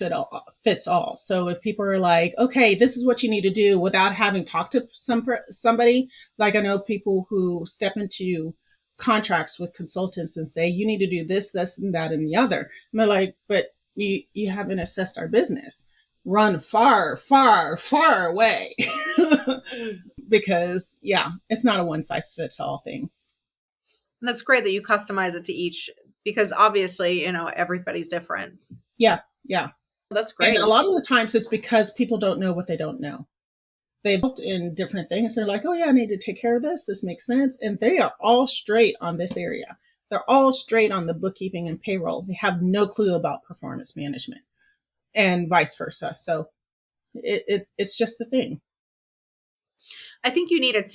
fits all. So if people are like, okay, this is what you need to do without having talked to somebody, like I know people who step into contracts with consultants and say, you need to do this, this, and that, and the other. And they're like, but you haven't assessed our business. Run far, far, far away. Because yeah, it's not a one size fits all thing. And that's great that you customize it to each, because obviously, everybody's different. Yeah. Yeah. That's And great. a lot of the times it's because people don't know what they don't know. They've looked in different things. They're like, oh yeah, I need to take care of this. This makes sense. And they are all straight on this area. They're all straight on the bookkeeping and payroll. They have no clue about performance management and vice versa. So it's just the thing. I think you need it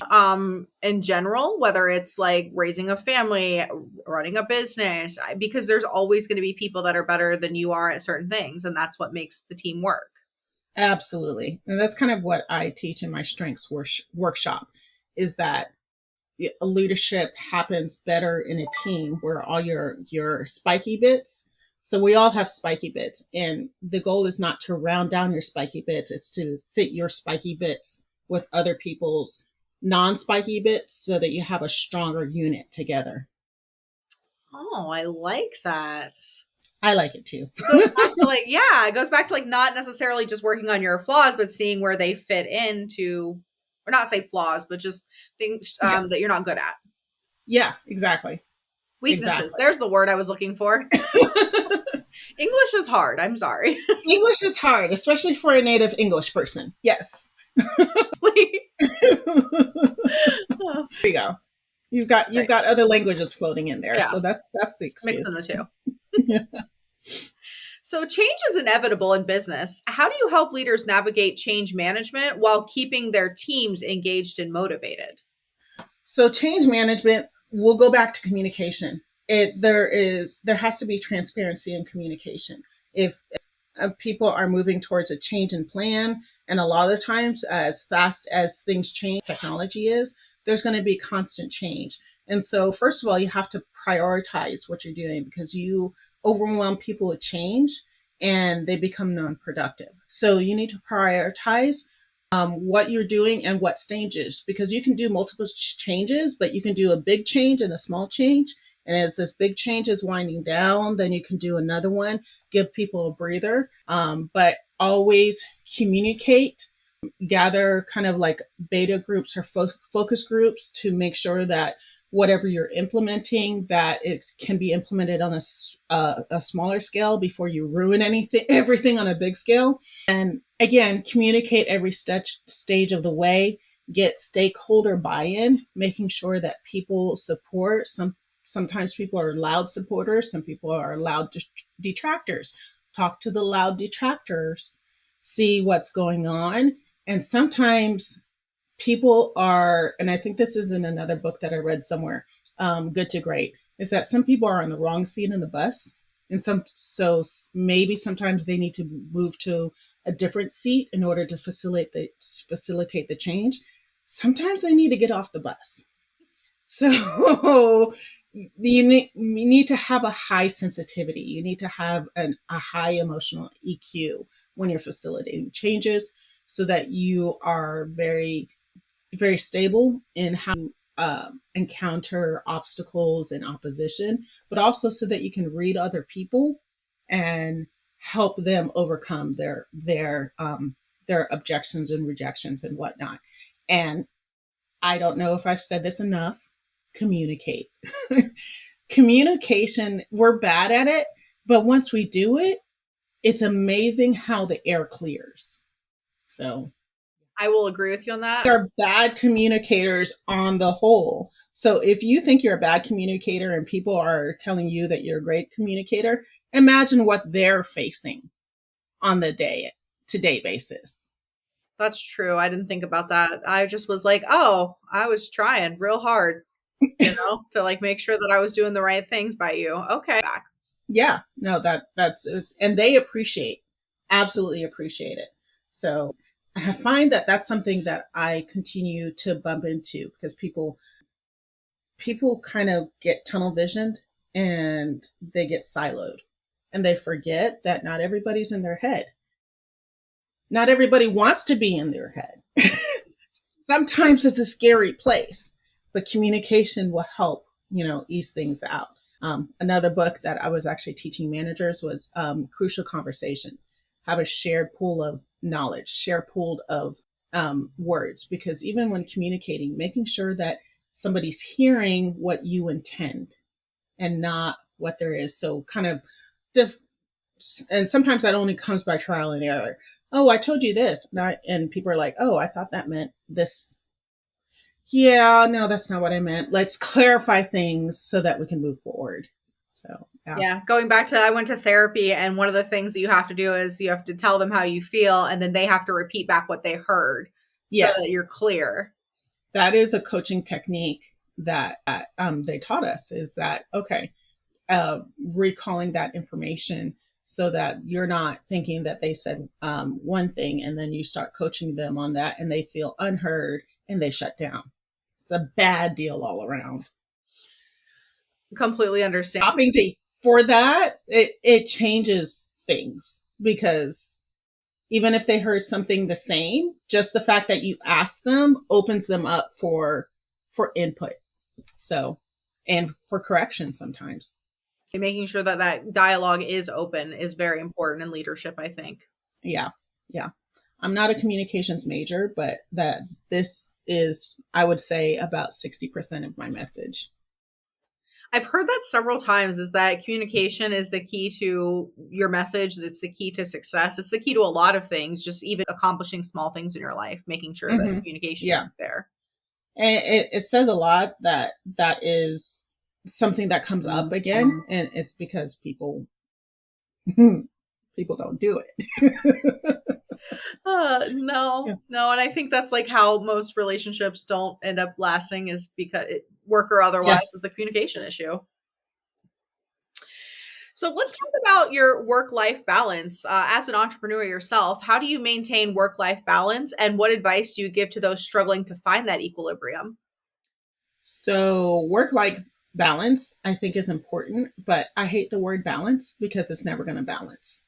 in general, whether it's like raising a family, running a business, because there's always going to be people that are better than you are at certain things. And that's what makes the team work. Absolutely. And that's kind of what I teach in my strengths workshop, is that leadership happens better in a team where all your spiky bits. So we all have spiky bits, and the goal is not to round down your spiky bits. It's to fit your spiky bits with other people's non-spiky bits so that you have a stronger unit together. Oh, I like that. I like it too. It goes back to it goes back to not necessarily just working on your flaws, but seeing where they fit into, or not say flaws, but just things Yeah. that you're not good at. Yeah, exactly. Weaknesses. Exactly. There's the word I was looking for. English is hard. I'm sorry. English is hard, especially for a native English person. Yes. Oh. There you go. You've got other languages floating in there. Yeah. So that's the excuse. Mixing the two. So change is inevitable in business. How do you help leaders navigate change management while keeping their teams engaged and motivated? So change management, we'll go back to communication. There has to be transparency in communication. If people are moving towards a change in plan, and a lot of times, as fast as things change, technology is, there's going to be constant change. And so, first of all, you have to prioritize what you're doing, because you overwhelm people with change and they become non-productive. So you need to prioritize what you're doing and what stages, because you can do multiple changes, but you can do a big change and a small change. And as this big change is winding down, then you can do another one, give people a breather, but always communicate, gather kind of like beta groups or focus groups to make sure that whatever you're implementing, that it can be implemented on a smaller scale before you ruin everything on a big scale. And again, communicate every stage of the way, get stakeholder buy-in, making sure that people support. Sometimes people are loud supporters, some people are loud detractors. Talk to the loud detractors, see what's going on. And sometimes people are, and I think this is in another book that I read somewhere, Good to Great, is that some people are on the wrong seat in the bus. And so maybe sometimes they need to move to a different seat in order to facilitate the change. Sometimes they need to get off the bus. So you need to have a high sensitivity. You need to have a high emotional EQ when you're facilitating changes, so that you are very, very stable in how you encounter obstacles and opposition, but also so that you can read other people and help them overcome their objections and rejections and whatnot. And I don't know if I've said this enough. Communicate. Communication, we're bad at it, but once we do it, it's amazing how the air clears. So I will agree with you on that. they're bad communicators on the whole. So if you think you're a bad communicator and people are telling you that you're a great communicator, imagine what they're facing on the day to day basis. That's true. I didn't think about that. I just was like, oh, I was trying real hard, to like make sure that I was doing the right things by you. Okay. Yeah, no, that's, and they absolutely appreciate it. So I find that that's something that I continue to bump into because people kind of get tunnel visioned and they get siloed and they forget that not everybody's in their head. Not everybody wants to be in their head. Sometimes it's a scary place, but communication will help, ease things out. Another book that I was actually teaching managers was Crucial Conversation. Have a shared pool of knowledge, shared pool of words, because even when communicating, making sure that somebody's hearing what you intend and not what there is. So kind of, and sometimes that only comes by trial and error. Oh, I told you this. And people are like, oh, I thought that meant this. Yeah, no, that's not what I meant. Let's clarify things so that we can move forward. So, yeah. Going back to, I went to therapy, and one of the things that you have to do is you have to tell them how you feel, and then they have to repeat back what they heard so that you're clear. That is a coaching technique that they taught us, is that, okay, recalling that information so that you're not thinking that they said one thing and then you start coaching them on that and they feel unheard and they shut down. It's a bad deal all around. Completely understand. For that, it changes things, because even if they heard something the same, just the fact that you ask them opens them up for input. So, and for correction sometimes. Making sure that that dialogue is open is very important in leadership, I think. Yeah. I'm not a communications major, but that this is, I would say, about 60% of my message. I've heard that several times, is that communication is the key to your message. It's the key to success. It's the key to a lot of things, just even accomplishing small things in your life, making sure that communication is there. And it says a lot that is something that comes up again. And it's because people don't do it. No. And I think that's like how most relationships don't end up lasting, is because work or otherwise, is the communication issue. So let's talk about your work-life balance. As an entrepreneur yourself, how do you maintain work-life balance, and what advice do you give to those struggling to find that equilibrium? So work-life balance, I think, is important, but I hate the word balance because it's never going to balance.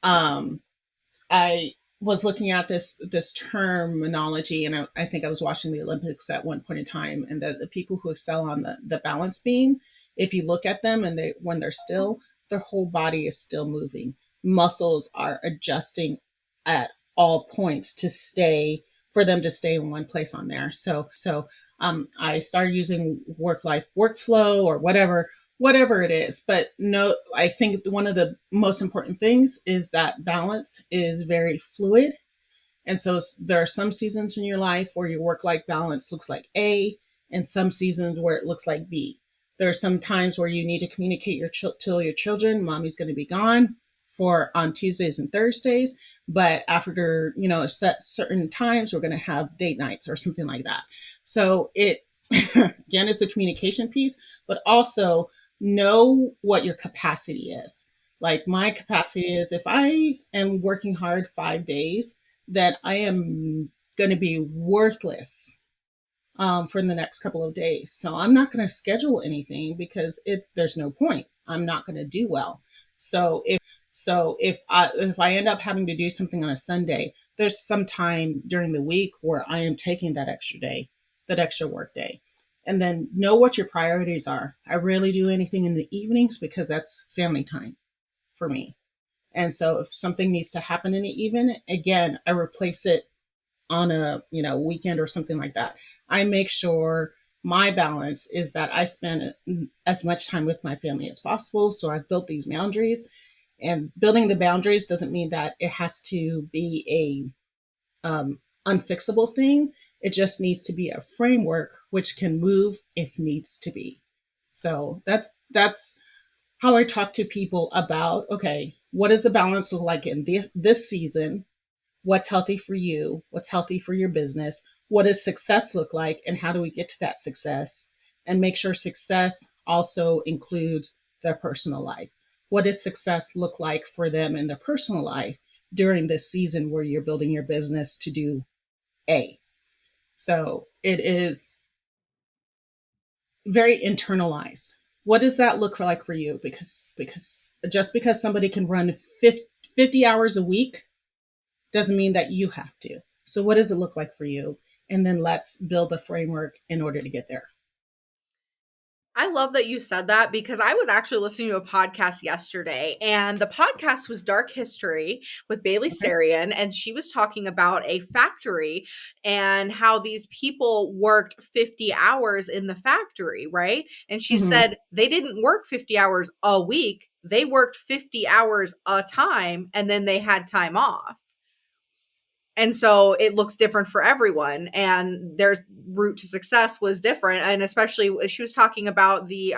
I was looking at this terminology, and I think I was watching the Olympics at one point in time, and the people who excel on the balance beam, if you look at them and when they're still, their whole body is still moving. Muscles are adjusting at all points for them to stay in one place on there. So I started using work-life workflow or whatever it is. But no, I think one of the most important things is that balance is very fluid. And so there are some seasons in your life where your work-life balance looks like A, and some seasons where it looks like B. There are some times where you need to communicate to your children, mommy's going to be gone on Tuesdays and Thursdays, but after, set certain times, we're going to have date nights or something like that. So it, again, is the communication piece, but also know what your capacity is. Like my capacity is, if I am working hard 5 days, then I am going to be worthless for the next couple of days. So I'm not going to schedule anything because there's no point. I'm not going to do well. So if I end up having to do something on a Sunday, there's some time during the week where I am taking that extra day, that extra work day. And then know what your priorities are. I rarely do anything in the evenings because that's family time for me. And so if something needs to happen in the evening, again, I replace it on a, weekend or something like that. I make sure my balance is that I spend as much time with my family as possible. So I've built these boundaries, and building the boundaries doesn't mean that it has to be a unfixable thing. It just needs to be a framework which can move if needs to be. So that's how I talk to people about, okay, what does the balance look like in this season? What's healthy for you? What's healthy for your business? What does success look like? And how do we get to that success? And make sure success also includes their personal life. What does success look like for them in their personal life during this season where you're building your business to do A? So it is very internalized. What does that look like for you? Because just because somebody can run 50 hours a week doesn't mean that you have to. So what does it look like for you? And then let's build a framework in order to get there. I love that you said that because I was actually listening to a podcast yesterday, and the podcast was Dark History with Bailey Okay. Sarian, and she was talking about a factory and how these people worked 50 hours in the factory, right? And she Mm-hmm. said they didn't work 50 hours a week, they worked 50 hours a time, and then they had time off. And so it looks different for everyone, and their route to success was different. And especially she was talking about the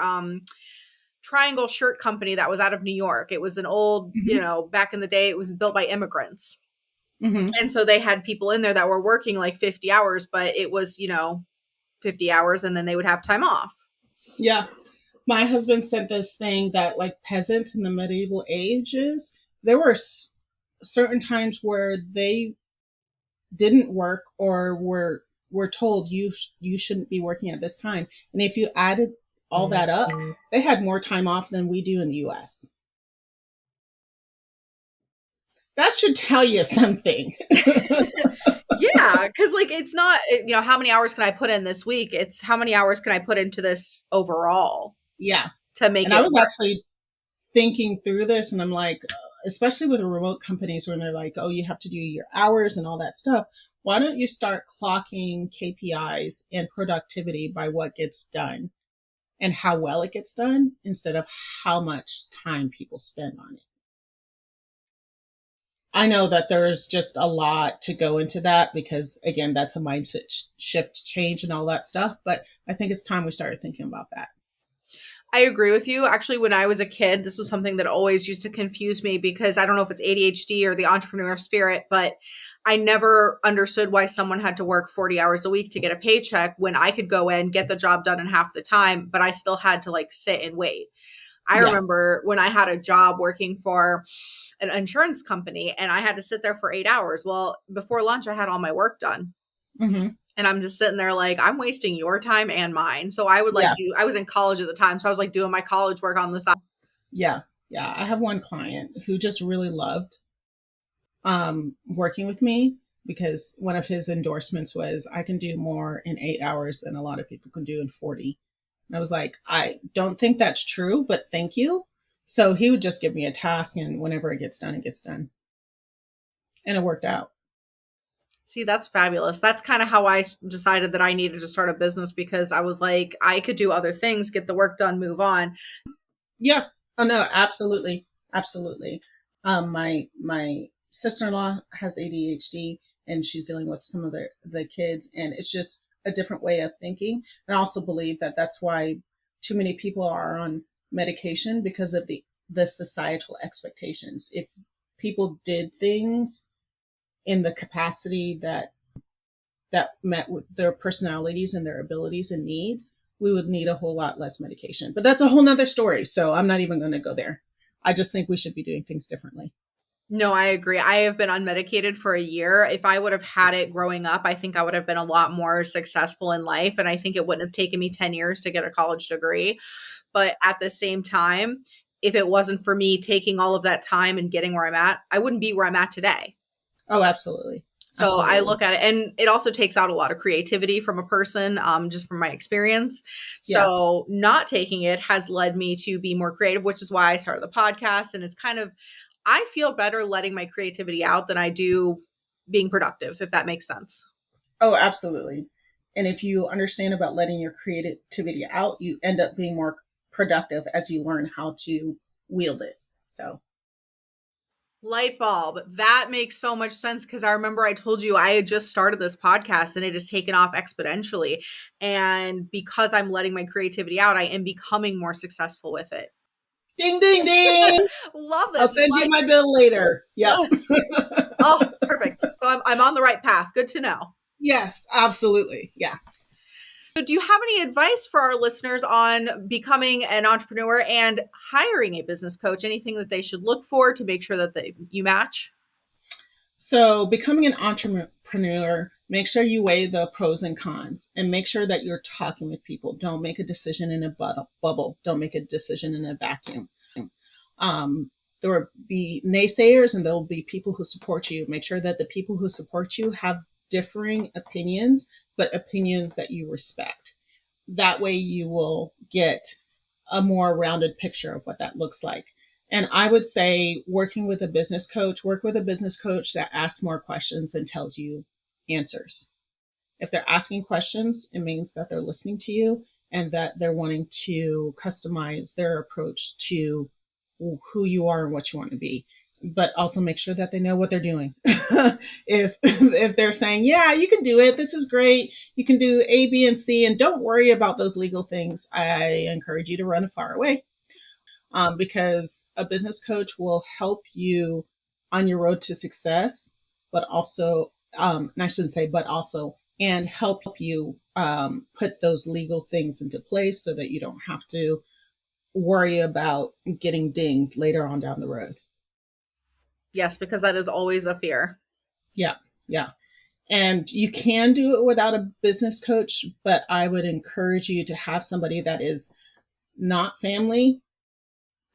Triangle Shirt Company that was out of New York. It was an old, Mm-hmm. back in the day, it was built by immigrants. Mm-hmm. And so they had people in there that were working like 50 hours, but it was, 50 hours and then they would have time off. Yeah. My husband said this thing that like peasants in the medieval ages, there were certain times where they didn't work or were told you shouldn't be working at this time. And if you added all that up, they had more time off than we do in the US. That should tell you something. Yeah, because like it's not, how many hours can I put in this week? It's how many hours can I put into this overall Yeah. to make And I it was work. actually thinking through this, and I'm like, especially with the remote companies when they're like, oh, you have to do your hours and all that stuff. Why don't you start clocking KPIs and productivity by what gets done and how well it gets done instead of how much time people spend on it? I know that there's just a lot to go into that because, again, that's a mindset shift change and all that stuff. But I think it's time we started thinking about that. I agree with you. Actually, when I was a kid, this was something that always used to confuse me because I don't know if it's ADHD or the entrepreneur spirit, but I never understood why someone had to work 40 hours a week to get a paycheck when I could go in, get the job done in half the time, but I still had to like sit and wait. I Yeah. remember when I had a job working for an insurance company and I had to sit there for 8 hours. Well, before lunch, I had all my work done. Mm-hmm. And I'm just sitting there like, I'm wasting your time and mine. So I would Yeah. I was in college at the time. So I was like doing my college work on the side. Yeah. Yeah. I have one client who just really loved working with me because one of his endorsements was I can do more in 8 hours than a lot of people can do in 40. And I was like, I don't think that's true, but thank you. So he would just give me a task, and whenever it gets done, it gets done. And it worked out. See, that's fabulous. That's kind of how I decided that I needed to start a business because I was like, I could do other things, get the work done, move on. Yeah. Oh no, absolutely. Absolutely. My sister-in-law has ADHD, and she's dealing with some of the kids, and it's just a different way of thinking. And I also believe that that's why too many people are on medication because of the societal expectations. If people did things in the capacity that met with their personalities and their abilities and needs, we would need a whole lot less medication. But that's a whole nother story. So I'm not even going to go there. I just think we should be doing things differently. No, I agree. I have been unmedicated for a year. If I would have had it growing up, I think I would have been a lot more successful in life. And I think it wouldn't have taken me 10 years to get a college degree. But at the same time, if it wasn't for me taking all of that time and getting where I'm at, I wouldn't be where I'm at today. Oh, absolutely. So I Absolutely. look at it, and it also takes out a lot of creativity from a person, just from my experience. Yeah. So not taking it has led me to be more creative, which is why I started the podcast. And it's kind of, I feel better letting my creativity out than I do being productive, if that makes sense. Oh, absolutely. And if you understand about letting your creativity out, you end up being more productive as you learn how to wield it. So, Light bulb. That makes so much sense because I remember I told you I had just started this podcast and it has taken off exponentially. And because I'm letting my creativity out, I am becoming more successful with it. ding, ding, ding. Love I'll this. send you my bill later. Yep. Oh, perfect. So I'm on the right path. Good to know. Yes, absolutely. Yeah. So do you have any advice for our listeners on becoming an entrepreneur and hiring a business coach? Anything that they should look for to make sure that you match? So, becoming an entrepreneur, make sure you weigh the pros and cons and make sure that you're talking with people. Don't make a decision in a bubble. Don't make a decision in a vacuum. There will be naysayers and there will be people who support you. Make sure that the people who support you have differing opinions, but opinions that you respect. That way you will get a more rounded picture of what that looks like. And I would say work with a business coach that asks more questions than tells you answers. If they're asking questions, it means that they're listening to you and that they're wanting to customize their approach to who you are and what you want to be. But also make sure that they know what they're doing. if they're saying, yeah, you can do it, this is great, you can do A, B, and C, and don't worry about those legal things, I encourage you to run far away. Because a business coach will help you on your road to success, but also, and I shouldn't say, but also, and help you put those legal things into place so that you don't have to worry about getting dinged later on down the road. Yes, because that is always a fear. Yeah, yeah. And you can do it without a business coach, but I would encourage you to have somebody that is not family,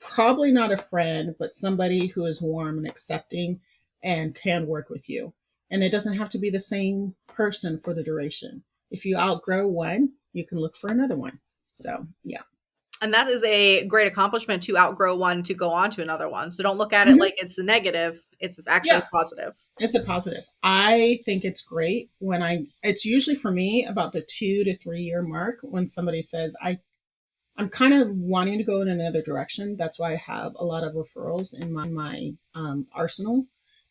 probably not a friend, but somebody who is warm and accepting and can work with you. And it doesn't have to be the same person for the duration. If you outgrow one, you can look for another one. So, yeah. And that is a great accomplishment, to outgrow one to go on to another one. So don't look at it like it's a negative. It's actually positive. It's a positive. I think it's great it's usually for me about the 2 to 3 year mark when somebody says, I'm kind of wanting to go in another direction. That's why I have a lot of referrals in my arsenal.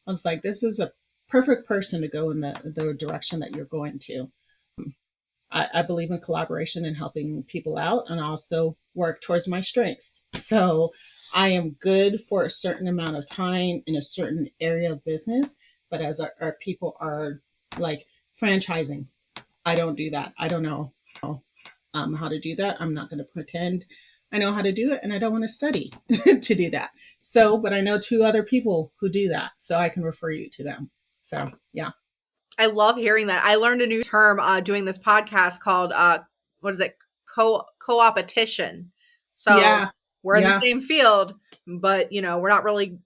I was like, this is a perfect person to go in the direction that you're going to. I believe in collaboration and helping people out, and also work towards my strengths. So I am good for a certain amount of time in a certain area of business, but as our people are like franchising, I don't do that. I don't know how to do that. I'm not going to pretend I know how to do it, and I don't want to study to do that. So, but I know 2 other people who do that, so I can refer you to them. So, yeah. I love hearing that. I learned a new term doing this podcast called what is it? Co-opetition. So we're in the same field, but we're not really.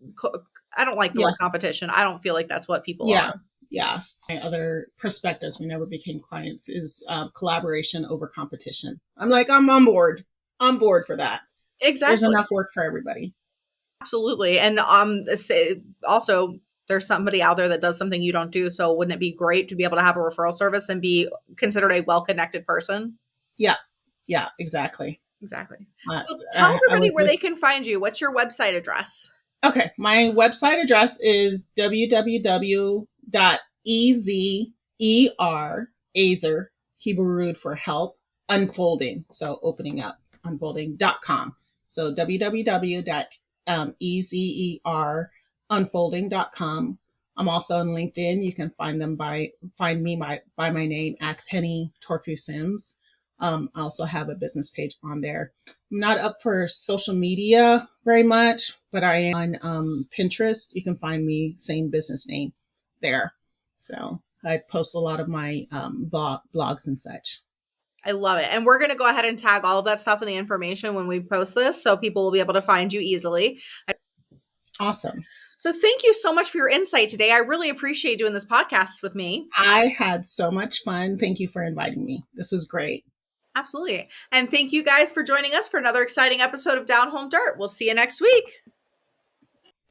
I don't like the word competition. I don't feel like that's what people are. Yeah. My other perspectives, we never became clients, is collaboration over competition. I'm like, I'm on board. I'm bored for that. Exactly. There's enough work for everybody. Absolutely. And also, there's somebody out there that does something you don't do. So wouldn't it be great to be able to have a referral service and be considered a well-connected person? Yeah. Yeah, exactly. Exactly. So tell everybody where they can find you. What's your website address? Okay. My website address is Ezer, Hebrew root for help, unfolding. So opening up, unfolding.com. So www.ezerunfolding.com. I'm also on LinkedIn. You can find me by my name, Akpene Torku Sims. I also have a business page on there. I'm not up for social media very much, but I am on Pinterest. You can find me, same business name there. So I post a lot of my blogs and such. I love it. And we're going to go ahead and tag all of that stuff in the information when we post this, so people will be able to find you easily. Awesome. So thank you so much for your insight today. I really appreciate doing this podcast with me. I had so much fun. Thank you for inviting me. This was great. Absolutely. And thank you guys for joining us for another exciting episode of Down Home Dirt. We'll see you next week.